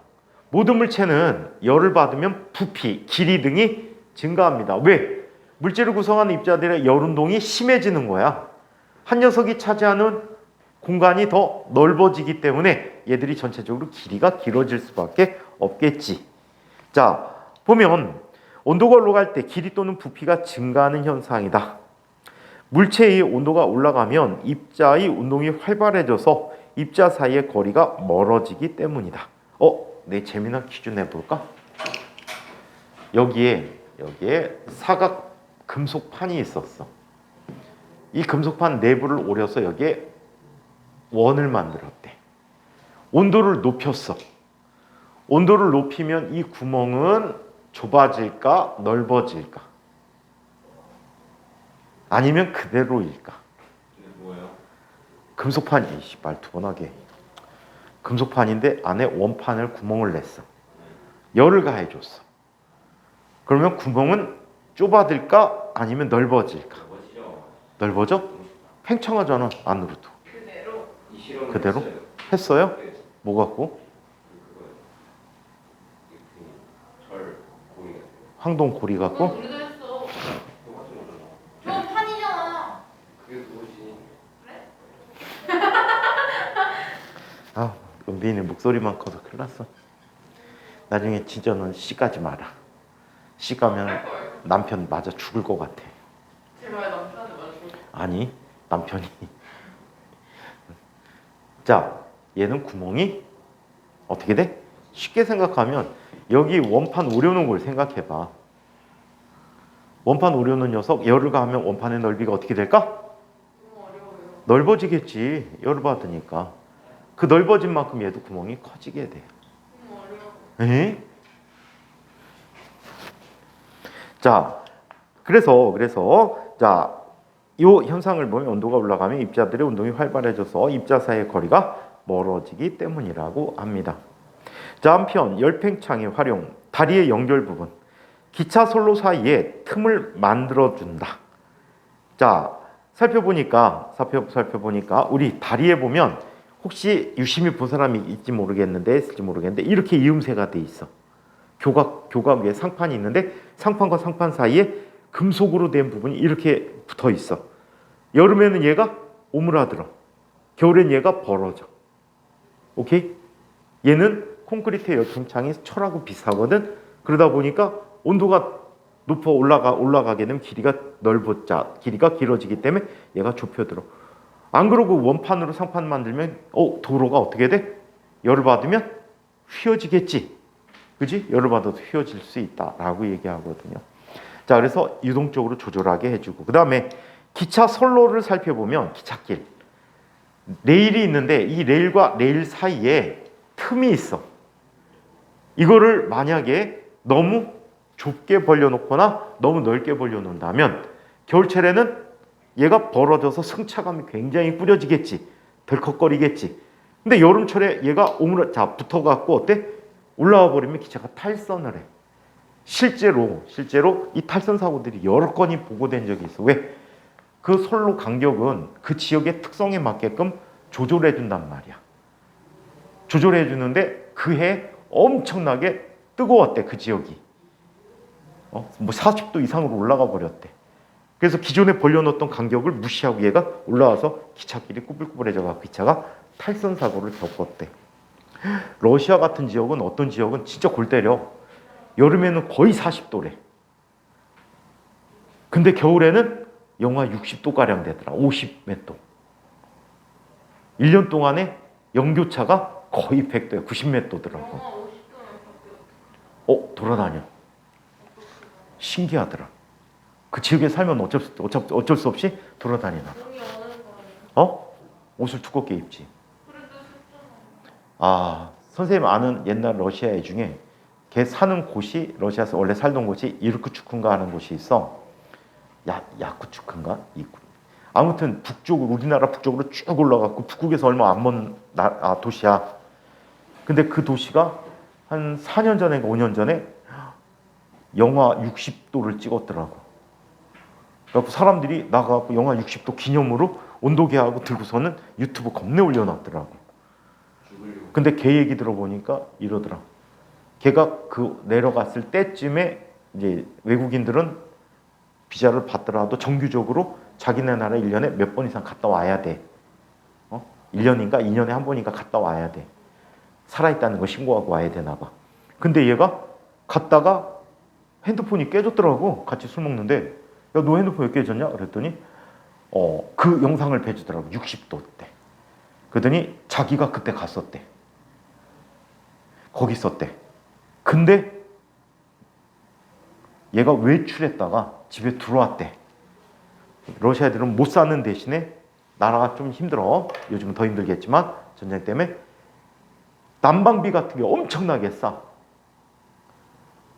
모든 물체는 열을 받으면 부피, 길이 등이 증가합니다. 왜? 물질을 구성하는 입자들의 열 운동이 심해지는 거야. 한 녀석이 차지하는 공간이 더 넓어지기 때문에 얘들이 전체적으로 길이가 길어질 수밖에 없겠지. 자, 보면 온도가 올라갈 때 길이 또는 부피가 증가하는 현상이다. 물체의 온도가 올라가면 입자의 운동이 활발해져서 입자 사이의 거리가 멀어지기 때문이다. 내 재미난 퀴즈 내볼까? 여기에 사각 금속판이 있었어. 이 금속판 내부를 오려서 여기에 원을 만들었대. 온도를 높였어. 온도를 높이면 이 구멍은 좁아질까 넓어질까? 아니면 그대로일까? 뭐예요? 금속판이 말두 번 하게. 금속판인데 안에 원판을 구멍을 냈어. 열을 가해줬어. 그러면 구멍은 좁아질까 아니면 넓어질까? 뭐지요? 넓어져? 팽창하잖아 안으로도. 그대로. 이 실험을 그대로? 했어요. 했어요? 네. 뭐 갖고? 절 고리 같은 황동 고리 그건 갖고? 우리도 했어. 거. 똑같은 거잖아. 저건 판이잖아. 그게 그거지. 아, 은빈이 목소리만 커서 큰일 났어. 나중에 진짜 넌 시 가지 마라. 시 가면 할 거예요. 남편 맞아 죽을 것 같아. 제발 남편한테 말해줘. 아니, 남편이. 자, 얘는 구멍이 어떻게 돼? 쉽게 생각하면 여기 원판 오려놓은 걸 생각해봐. 원판 오려놓은 녀석 열을 가하면 원판의 넓이가 어떻게 될까? 너무 어려워요. 넓어지겠지. 열을 받으니까. 그 넓어진 만큼 얘도 구멍이 커지게 돼. 너무 어려워. 에? 자, 그래서 자, 이 현상을 보면 온도가 올라가면 입자들의 운동이 활발해져서 입자 사이의 거리가 멀어지기 때문이라고 합니다. 자, 한편 열팽창의 활용, 다리의 연결 부분, 기차 선로 사이에 틈을 만들어준다. 자, 살펴보니까 우리 다리에 보면 혹시 유심히 본 사람이 있을지 모르겠는데 이렇게 이음새가 돼 있어. 교각 위에 상판이 있는데 상판과 상판 사이에 금속으로 된 부분이 이렇게 붙어 있어. 여름에는 얘가 오므라들어. 겨울엔 얘가 벌어져. 오케이? 얘는 콘크리트의 열팽창이 철하고 비슷하거든. 그러다 보니까 온도가 높아 올라가게 되면 길이가 길어지기 때문에 얘가 좁혀들어. 안 그러고 원판으로 상판 만들면 도로가 어떻게 돼? 열을 받으면 휘어지겠지. 그지? 열을 받아도 휘어질 수 있다라고 얘기하거든요. 자, 그래서 유동적으로 조절하게 해주고, 그 다음에 기차 선로를 살펴보면 기찻길 레일이 있는데 이 레일과 레일 사이에 틈이 있어. 이거를 만약에 너무 좁게 벌려놓거나 너무 넓게 벌려놓는다면 겨울철에는 얘가 벌어져서 승차감이 굉장히 꾸려지겠지. 덜컥거리겠지. 근데 여름철에 얘가 붙어갖고 어때? 올라와 버리면 기차가 탈선을 해. 실제로 이 탈선 사고들이 여러 건이 보고된 적이 있어. 왜? 그 선로 간격은 그 지역의 특성에 맞게끔 조절해 준단 말이야. 조절해 주는데 그 해 엄청나게 뜨거웠대, 그 지역이. 40도 이상으로 올라가 버렸대. 그래서 기존에 벌려놓던 간격을 무시하고 얘가 올라와서 기찻길이 꾸불꾸불해져 갖고 기차가 탈선 사고를 겪었대. 러시아 같은 지역은 어떤 지역은 진짜 골 때려. 여름에는 거의 40도래. 근데 겨울에는 영하 60도가량 되더라. 50 몇 도. 1년 동안에 영교차가 거의 100도야. 90 몇 도더라고. 영하 50도면 밖에 돌아다녀. 신기하더라. 그 지역에 살면 어쩔 수 없이 돌아다니나. 몸이 어느 거예요? 어? 옷을 두껍게 입지. 그래도 춥잖아. 아, 선생님 아는 옛날 러시아 애 중에 걔 사는 곳이 러시아에서 원래 살던 곳이 이르크추크인가 하는 곳이 있어. 야쿠츠크인가? 아무튼 북쪽으로 우리나라 북쪽으로 쭉 올라갔고 북극에서 얼마 안 먼 도시야. 근데 그 도시가 한 4년 전에 5년 전에 영하 60도를 찍었더라고. 그래갖고 사람들이 나가고 영하 60도 기념으로 온도계하고 들고서는 유튜브 겁내 올려놨더라고. 죽으려고. 근데 걔 얘기 들어보니까 이러더라. 걔가 그 내려갔을 때쯤에 이제 외국인들은 비자를 받더라도 정규적으로 자기네 나라 1년에 몇 번 이상 갔다 와야 돼. 1년인가 2년에 한 번인가 갔다 와야 돼. 살아있다는 거 신고하고 와야 되나 봐. 근데 얘가 갔다가 핸드폰이 깨졌더라고. 같이 술 먹는데 야, 너 핸드폰 왜 깨졌냐? 그랬더니 그 영상을 배주더라고. 60도 때. 그러더니 자기가 그때 갔었대. 거기 있었대. 근데 얘가 외출했다가 집에 들어왔대. 러시아 애들은 못 사는 대신에 나라가 좀 힘들어. 요즘은 더 힘들겠지만 전쟁 때문에 난방비 같은 게 엄청나게 싸.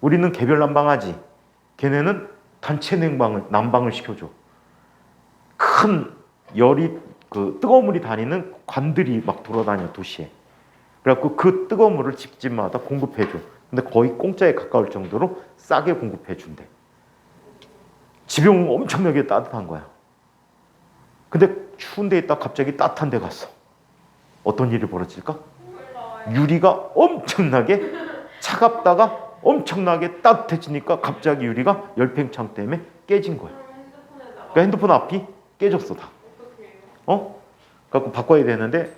우리는 개별 난방하지. 걔네는 단체 난방을 시켜줘. 큰 열이 그 뜨거운 물이 다니는 관들이 막 돌아다녀 도시에. 그래갖고 그 뜨거운 물을 집집마다 공급해줘. 근데 거의 공짜에 가까울 정도로 싸게 공급해준대. 집에 오면 엄청나게 따뜻한 거야. 근데 추운 데 있다 갑자기 따뜻한 데 갔어. 어떤 일이 벌어질까? 유리가 엄청나게 차갑다가 엄청나게 따뜻해지니까 갑자기 유리가 열팽창 때문에 깨진 거야. 그러니까 핸드폰 앞이 깨졌어 다. 그래갖고 바꿔야 되는데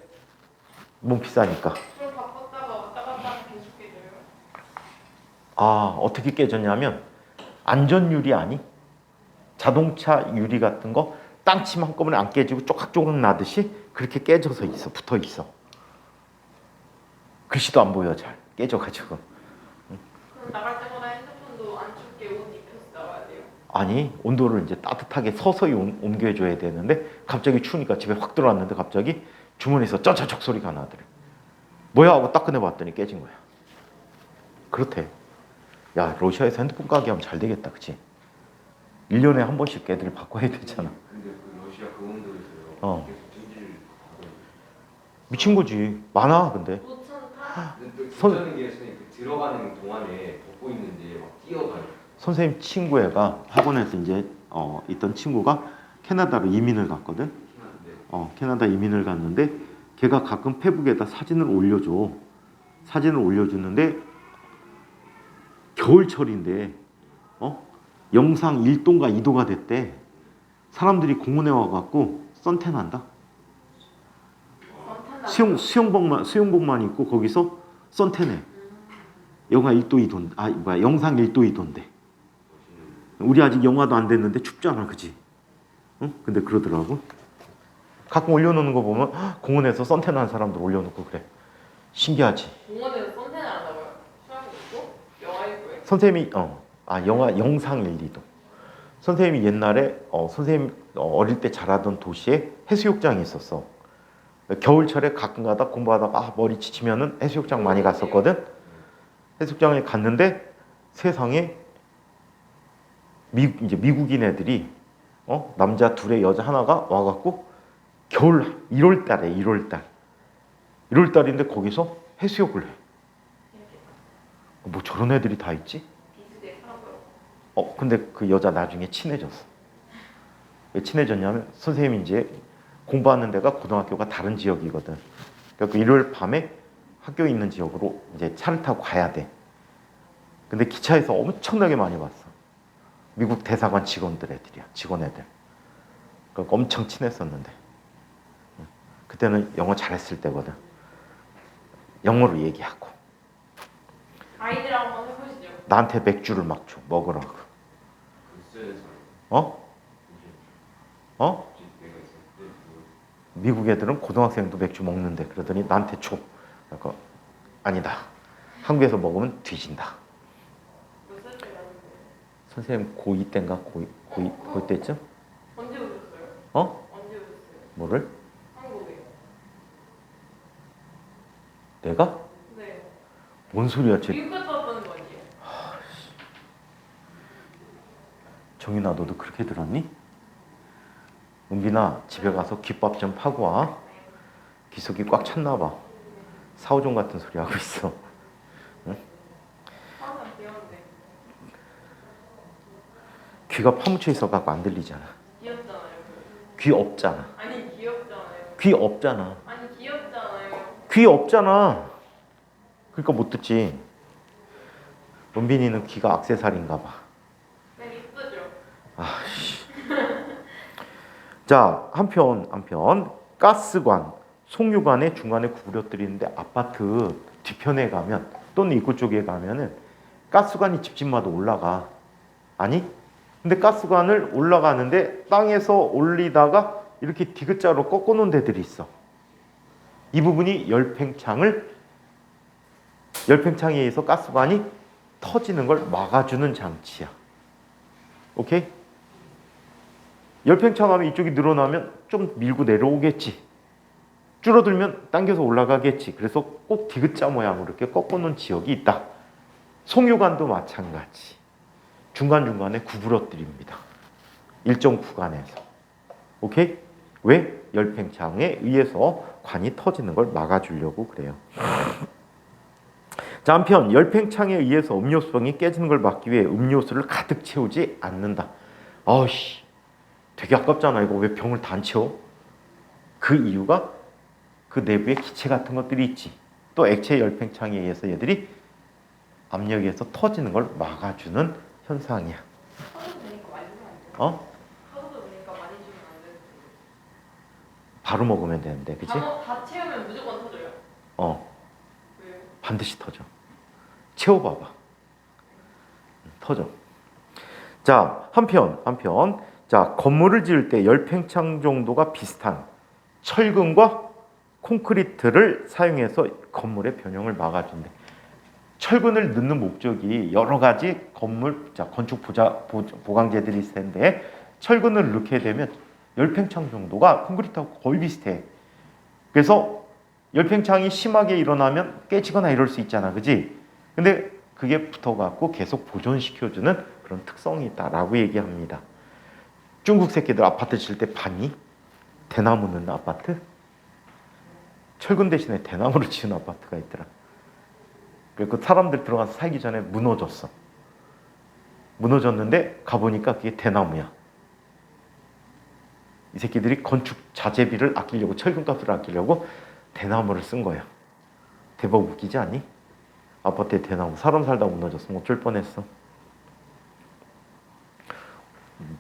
너무 비싸니까. 그걸 바꿨다가 왔다 갔다 하면 계속 깨져요? 어떻게 깨졌냐면 안전유리 아니? 자동차 유리 같은 거 땅침 한꺼번에 안 깨지고 쪼각쪼각 나듯이 그렇게 깨져서 있어. 붙어 있어. 글씨도 안 보여 잘. 깨져가지고. 그럼 나갈 때마다 핸드폰도 안 춥게 옷 입혀서 나가야 돼요? 아니 온도를 이제 따뜻하게 서서히 옮겨줘야 되는데 갑자기 추우니까 집에 확 들어왔는데 갑자기 주머니에서 쩌쩌적 소리가 나더래. 뭐야 하고 딱 꺼내봤더니 깨진 거야. 그렇대. 야 러시아에서 핸드폰 가게 하면 잘 되겠다. 그치? 1년에 한 번씩 애들 바꿔야 되잖아. 근데 그 러시아 그 온도에서요. 계속 전기를 미친 거지. 많아 근데. 노천타? 근데 또 괜찮은 게 선생님 그 들어가는 동안에 덮고 있는데 막 뛰어가요. 선생님 친구 애가 학원에서 이제 있던 친구가 캐나다로 이민을 갔거든. 캐나다 이민을 갔는데 걔가 가끔 페북에다 사진을 올려줘. 사진을 올려주는데 겨울철인데 영상 1도인가 2도가 됐대. 사람들이 공원에 와갖고 선탠한다. 수영복만 입고 거기서 선탠해. 영하 1도 2도 영상 1도 2도인데 우리 아직 영하도 안 됐는데 춥잖아. 그지? 근데 그러더라고. 가끔 올려놓는 거 보면 공원에서 선탠한 사람들 올려놓고 그래. 신기하지? 공원에서 선탠을 한다고요? 수영복 입고? 영화 입고요? 선생님이 영상 1, 2도. 선생님이 옛날에 선생님 어릴 때 자라던 도시에 해수욕장이 있었어. 겨울철에 가끔가다 공부하다가 머리 지치면은 해수욕장 많이 갔었거든. 해수욕장에 갔는데 세상에 이제 미국인 애들이 남자 둘에 여자 하나가 와갖고 겨울 1월달인데 거기서 해수욕을 해. 뭐 저런 애들이 다 있지? 비슷해 하고요. 근데 그 여자 나중에 친해졌어. 왜 친해졌냐면 선생님이 이제 공부하는 데가 고등학교가 다른 지역이거든. 그러니까 일요일 밤에 학교 있는 지역으로 이제 차를 타고 가야 돼. 근데 기차에서 엄청나게 많이 봤어. 미국 대사관 직원 애들. 그러니까 엄청 친했었는데. 그때는 영어 잘했을 때거든. 영어로 얘기하고. 아이들하고 한번 해보시죠. 나한테 맥주를 막 줘. 먹으라고. 미국 애들은 고등학생도 맥주 먹는데 그러더니 나한테 줘. 그러니까 아니다. 한국에서 먹으면 뒤진다. 몇 살 때 선생님 고2 때인가 고2 때쯤? 언제 오셨어요? 어? 언제 오셨어요? 뭐를? 한국에. 내가? 네. 뭔 소리야 쟤. 미국 갔다 왔다는 거 아니에요? 정윤아 너도 그렇게 들었니? 은빈아 집에 가서 귓밥 좀 파고 와. 귀속이 꽉 찼나 봐. 사오종 같은 소리 하고 있어. 항상 귀여운데. 귀가 파묻혀 있어갖고 안 들리잖아. 귀엽잖아요. 귀 없잖아. 아니 귀엽잖아요. 귀 없잖아. 아니 귀엽잖아요. 귀 없잖아. 그러니까 못 듣지. 은빈이는 귀가 액세서리인가 봐. 네 이쁘죠. 아씨. 자, 한편 가스관, 송유관의 중간에 구부려뜨리는데 아파트 뒤편에 가면 또는 입구 쪽에 가면은 가스관이 집집마다 올라가. 아니? 근데 가스관을 올라가는데 땅에서 올리다가 이렇게 디귿자로 꺾어 놓은 데들이 있어. 이 부분이 열팽창에 의해서 가스관이 터지는 걸 막아주는 장치야. 오케이? 열팽창하면 이쪽이 늘어나면 좀 밀고 내려오겠지. 줄어들면 당겨서 올라가겠지. 그래서 꼭 디귿자 모양으로 이렇게 꺾어놓은 지역이 있다. 송유관도 마찬가지. 중간중간에 구부러뜨립니다. 일정 구간에서. 오케이? 왜? 열팽창에 의해서 관이 터지는 걸 막아주려고 그래요. 자, 한편 열팽창에 의해서 음료수병이 깨지는 걸 막기 위해 음료수를 가득 채우지 않는다. 아우씨, 되게 아깝잖아. 이거 왜 병을 다 안 채워? 그 이유가 그 내부에 기체 같은 것들이 있지. 또 액체 열팽창에 의해서 얘들이 압력에서 터지는 걸 막아주는 현상이야. 하도 되니까 많이 주면 안 돼요? 어? 하도 되니까 많이 주면 안 돼요? 바로 먹으면 되는데, 그치? 다 채우면 무조건 터져요. 왜요? 반드시 터져. 채워봐봐. 터져. 자, 한편. 자, 건물을 지을 때 열팽창 정도가 비슷한 철근과 콘크리트를 사용해서 건물의 변형을 막아준대. 철근을 넣는 목적이 여러 가지 건축 보강재들이 있을 텐데 철근을 넣게 되면 열팽창 정도가 콘크리트하고 거의 비슷해. 그래서 열팽창이 심하게 일어나면 깨지거나 이럴 수 있잖아, 그지? 근데 그게 붙어갖고 계속 보존시켜주는 그런 특성이 있다라고 얘기합니다. 중국 새끼들 아파트 질 때 봤니? 대나무 넣는 아파트? 철근 대신에 대나무로 지은 아파트가 있더라. 그 사람들 들어가서 살기 전에 무너졌어. 무너졌는데 가보니까 그게 대나무야. 이 새끼들이 건축 자재비를 아끼려고, 철근값을 아끼려고 대나무를 쓴 거야. 대박 웃기지 않니? 아파트에 대나무, 사람 살다 무너졌으면 어쩔 뻔했어.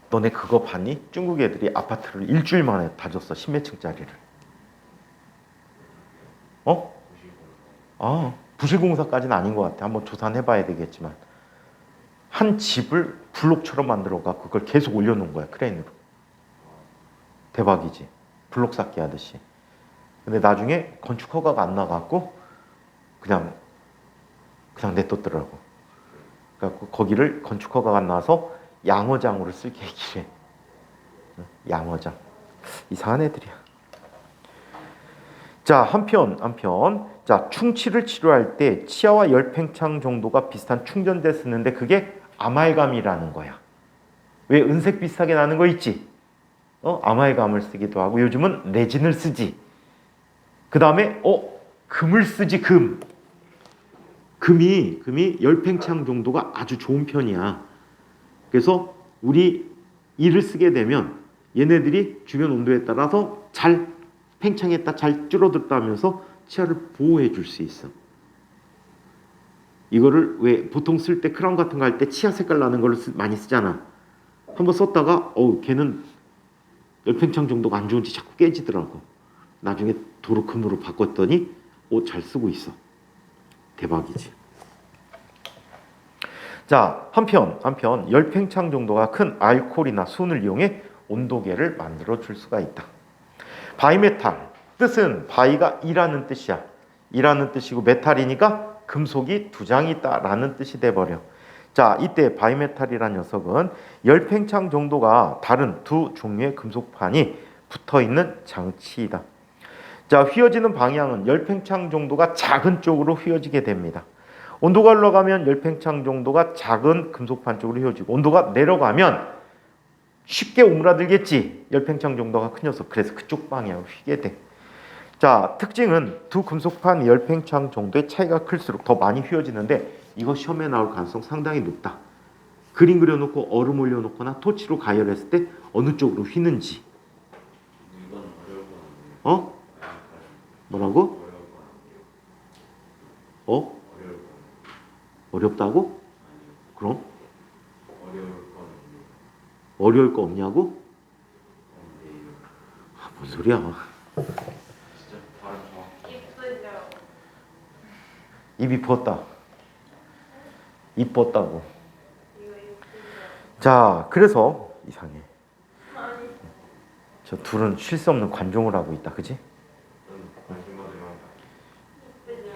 너네 그거 봤니? 중국 애들이 아파트를 일주일 만에 다 줬어. 10몇 층짜리를. 부실공사까지는 아닌 것 같아. 한번 조사해봐야 되겠지만 한 집을 블록처럼 만들어가 그걸 계속 올려놓은 거야, 크레인으로. 대박이지. 블록 쌓기 하듯이. 근데 나중에 건축 허가가 안 나갖고 그냥 냅뒀더라고. 그래갖고 거기를 건축 허가가 안 나서 양어장으로 쓸 계획이래. 양어장. 이상한 애들이야. 자, 한편 자, 충치를 치료할 때 치아와 열팽창 정도가 비슷한 충전재 쓰는데 그게 아말감이라는 거야. 왜 은색 비슷하게 나는 거 있지? 아말감을 쓰기도 하고 요즘은 레진을 쓰지. 그 다음에 금을 쓰지. 금이 열팽창 정도가 아주 좋은 편이야. 그래서 우리 이를 쓰게 되면 얘네들이 주변 온도에 따라서 잘 팽창했다, 잘 줄어들다 하면서 치아를 보호해 줄 수 있어. 이거를 왜 보통 쓸 때 크라운 같은 거 할 때 치아 색깔 나는 걸로 많이 쓰잖아. 한번 썼다가 걔는 열팽창 정도가 안 좋은지 자꾸 깨지더라고. 나중에 도로 금으로 바꿨더니 잘 쓰고 있어. 대박이지. 자, 한편 열팽창 정도가 큰 알코올이나 순을 이용해 온도계를 만들어 줄 수가 있다. 바이메탈, 뜻은 바이가 이라는 뜻이야. 이라는 뜻이고 메탈이니까 금속이 두 장이 있다라는 뜻이 돼버려. 자, 이때 바이메탈이라는 녀석은 열 팽창 정도가 다른 두 종류의 금속판이 붙어 있는 장치이다. 자, 휘어지는 방향은 열 팽창 정도가 작은 쪽으로 휘어지게 됩니다. 온도가 올라가면 열 팽창 정도가 작은 금속판 쪽으로 휘어지고, 온도가 내려가면 쉽게 오므라들겠지. 열 팽창 정도가 큰 녀석. 그래서 그쪽 방향으로 휘게 돼. 자, 특징은 두 금속판 열 팽창 정도의 차이가 클수록 더 많이 휘어지는데, 이거 시험에 나올 가능성 상당히 높다. 그림 그려놓고 얼음 올려놓거나 토치로 가열했을 때 어느 쪽으로 휘는지. 이건 어려울 것 같네요. 어? 뭐라고? 어려울 것 같아요. 어? 어려울 것 같아요. 어렵다고? 아니요. 그럼? 어려울 것 같아요. 어려울 거 없냐고? 네. 아, 뭔 소리야. 진짜 발음 정확히. 이쁘죠? 입이 부었다. 입 뻗다고. 이거 이쁘죠? 자, 그래서 이상해. 아니 저 둘은 쉴 수 없는 관종을 하고 있다. 그지? 관심 가지면 이쁘죠?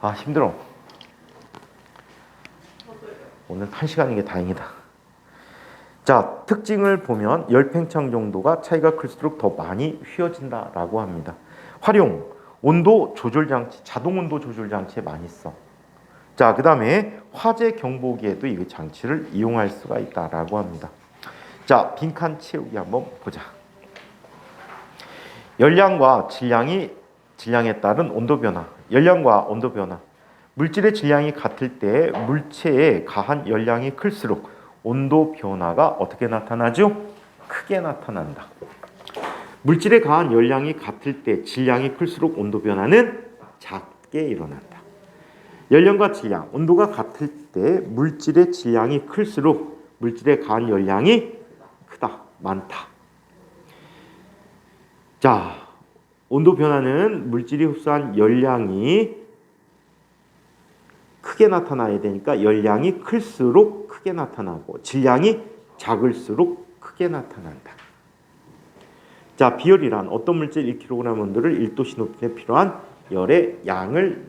아, 힘들어. 저도요. 오늘 1시간인 게 다행이다. 자, 특징을 보면 열 팽창 정도가 차이가 클수록 더 많이 휘어진다라고 합니다. 활용, 온도 조절 장치, 자동 온도 조절 장치에 많이 써. 자, 그 다음에 화재 경보기에도 이 장치를 이용할 수가 있다라고 합니다. 자, 빈칸 채우기 한번 보자. 열량과 질량에 따른 온도 변화, 열량과 온도 변화. 물질의 질량이 같을 때 물체의 가한 열량이 클수록 온도 변화가 어떻게 나타나죠? 크게 나타난다. 물질의 가한 열량이 같을 때 질량이 클수록 온도 변화는 작게 일어난다. 열량과 질량, 온도가 같을 때 물질의 질량이 클수록 물질의 가한 열량이 크다, 많다. 자, 온도 변화는 물질이 흡수한 열량이 크게 나타나야 되니까 열량이 클수록 크게 나타나고 질량이 작을수록 크게 나타난다. 자, 비열이란 어떤 물질 1kg 온도를 1도씨 높이에 필요한 열의 양을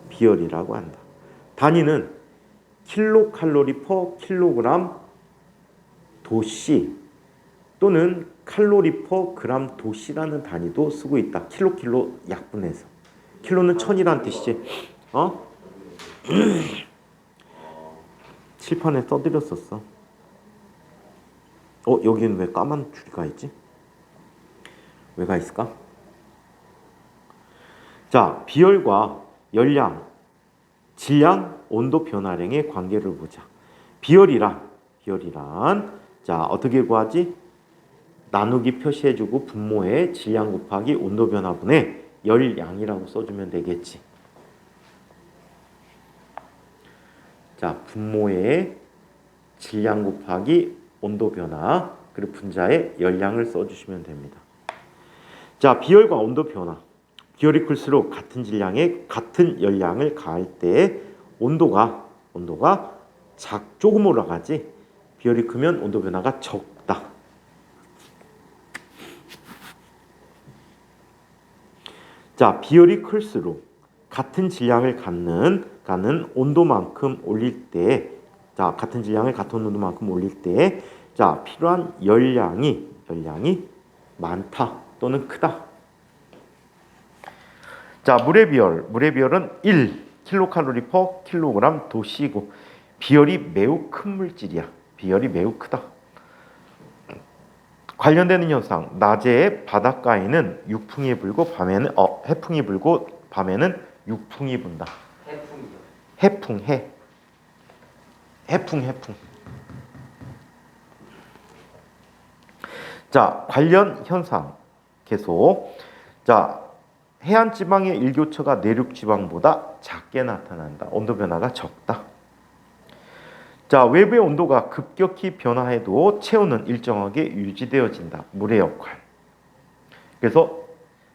비열이라고 한다. 단위는 킬로칼로리 퍼 킬로그램 도씨 또는 칼로리 퍼 그램 도씨라는 단위도 쓰고 있다. 킬로 약분해서. 킬로는 1000이란 뜻이지. 어? 칠판에 써드렸었어. 여기는 왜 까만 줄이 가 있지? 왜 가 있을까? 자, 비열과 열량, 질량, 온도 변화량의 관계를 보자. 비열이란 자, 어떻게 구하지? 나누기 표시해주고 분모의 질량 곱하기 온도 변화분의 열량이라고 써주면 되겠지. 자, 분모의 질량 곱하기 온도 변화 그리고 분자의 열량을 써주시면 됩니다. 자, 비열과 온도 변화. 비열이 클수록 같은 질량에 같은 열량을 가할 때 온도가 조금 올라가지. 비열이 크면 온도 변화가 적다. 자, 비열이 클수록 같은 질량을 갖는 온도만큼 올릴 때, 자, 같은 질량을 같은 온도만큼 올릴 때, 자, 필요한 열량이 많다 또는 크다. 자, 물의 비열은 1 킬로칼로리 퍼 킬로그램 도씨고 비열이 매우 큰 물질이야. 비열이 매우 크다. 관련되는 현상, 낮에 바닷가에는 육풍이 불고 밤에는 해풍이 불고 밤에는 육풍이 분다. 해풍이요. 해풍. 자, 관련 현상 계속. 자, 해안 지방의 일교차가 내륙 지방보다 작게 나타난다. 온도 변화가 적다. 자, 외부의 온도가 급격히 변화해도 체온은 일정하게 유지되어진다. 물의 역할. 그래서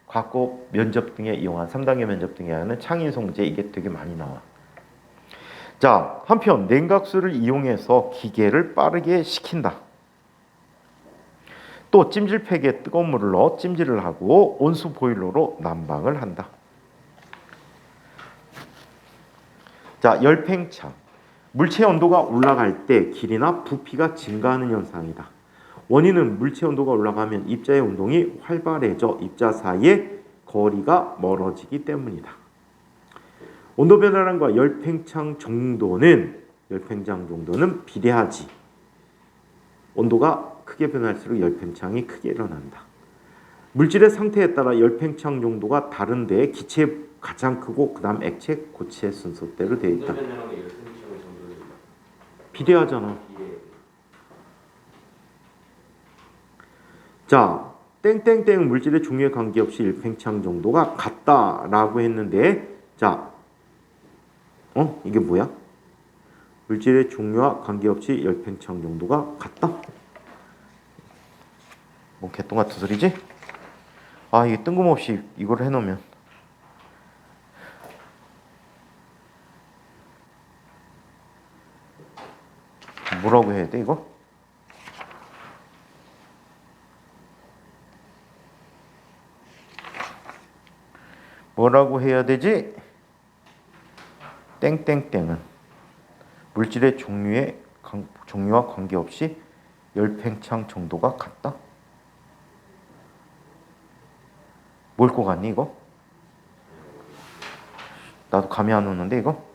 과거 면접 등에 이용한 3단계 면접 등에 하는 창의 성제 이게 되게 많이 나와. 자, 한편 냉각수를 이용해서 기계를 빠르게 식힌다. 또 찜질팩에 뜨거운 물을 넣어 찜질을 하고 온수 보일러로 난방을 한다. 자, 열팽창. 물체 온도가 올라갈 때 길이나 부피가 증가하는 현상이다. 원인은 물체 온도가 올라가면 입자의 운동이 활발해져 입자 사이의 거리가 멀어지기 때문이다. 온도 변화량과 열팽창 정도는 비례하지. 온도가 크게 변할수록 열팽창이 크게 일어난다. 물질의 상태에 따라 열팽창 정도가 다른데 기체 가장 크고 그 다음 액체, 고체 순서대로 되어 있다. 비례하잖아. 자, 땡땡땡 물질의 종류에 관계없이 열팽창 정도가 같다라고 했는데, 자, 이게 뭐야? 물질의 종류와 관계없이 열팽창 정도가 같다? 뭐 개똥 같은 소리지? 아, 이게 뜬금없이 이걸 해놓으면 뭐라고 해야 돼 이거? 뭐라고 해야 되지? 땡땡땡은 물질의 종류와 관계없이 열팽창 정도가 같다? 뭘 것 같니 이거? 나도 감이 안 오는데 이거?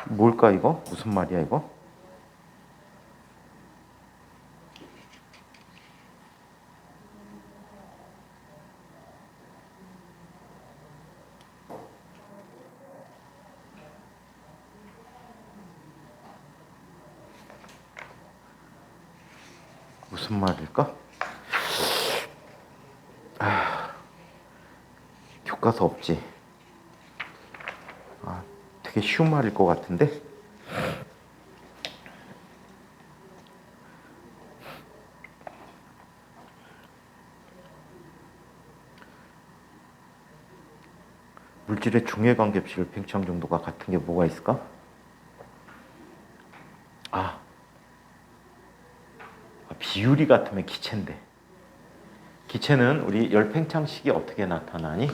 뭘까 이거? 무슨 말이야 이거? 무슨 말일까? 교과서 없지. 되게 쉬운 말일 것 같은데. 물질의 중해 관계없이 열팽창 정도가 같은 게 뭐가 있을까? 비율이 같으면 기체인데, 기체는 우리 열팽창식이 어떻게 나타나니?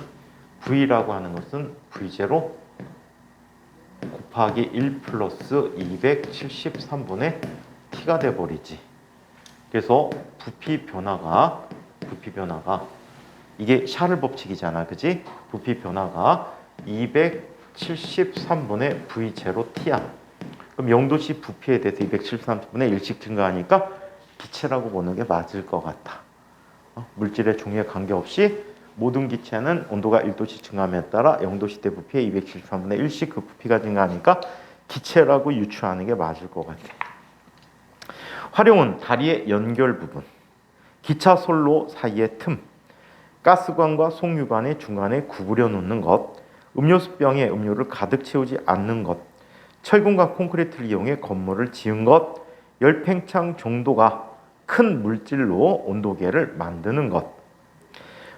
V라고 하는 것은 V0 곱하기 1 플러스 273분의 T가 돼버리지. 그래서 부피 변화가 이게 샤를 법칙이잖아, 그지? 부피 변화가 273분의 V0 T야. 그럼 0도씨 부피에 대해서 273분의 1씩 증가하니까 기체라고 보는 게 맞을 것 같아. 물질의 종류에 관계없이 모든 기체는 온도가 1도씩 증가함에 따라 0도씨 대 부피에 273분의 1씩 그 부피가 증가하니까 기체라고 유추하는 게 맞을 것 같아. 활용은 다리의 연결 부분, 기차 솔로 사이의 틈, 가스관과 송유관의 중간에 구부려 놓는 것, 음료수병에 음료를 가득 채우지 않는 것, 철근과 콘크리트를 이용해 건물을 지은 것, 열팽창 정도가 큰 물질로 온도계를 만드는 것.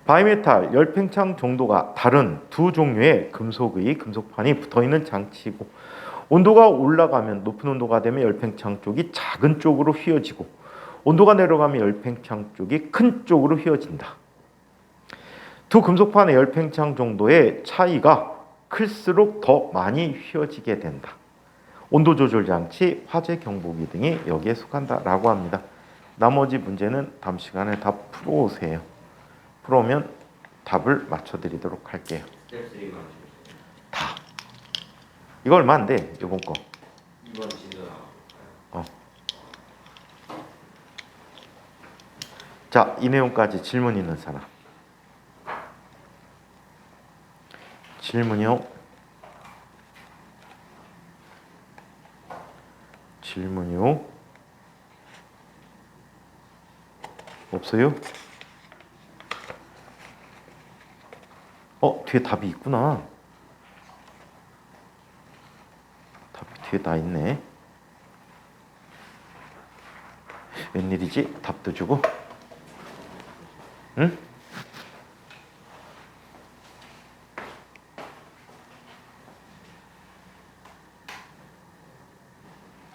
바이메탈, 열팽창 정도가 다른 두 종류의 금속판이 붙어있는 장치이고, 온도가 올라가면 높은 온도가 되면 열팽창 쪽이 작은 쪽으로 휘어지고, 온도가 내려가면 열팽창 쪽이 큰 쪽으로 휘어진다. 두 금속판의 열팽창 정도의 차이가 클수록 더 많이 휘어지게 된다. 온도 조절 장치, 화재 경보기 등이 여기에 속한다라고 합니다. 나머지 문제는 다음 시간에 다 풀어오세요. 풀어오면 답을 맞춰드리도록 할게요. 다. 이거 얼마 안 돼, 이번 거. 2번 진짜. 자, 이 내용까지 질문 있는 사람. 질문이요. 없어요? 뒤에 답이 있구나. 답이 뒤에 다 있네. 웬일이지? 답도 주고? 응?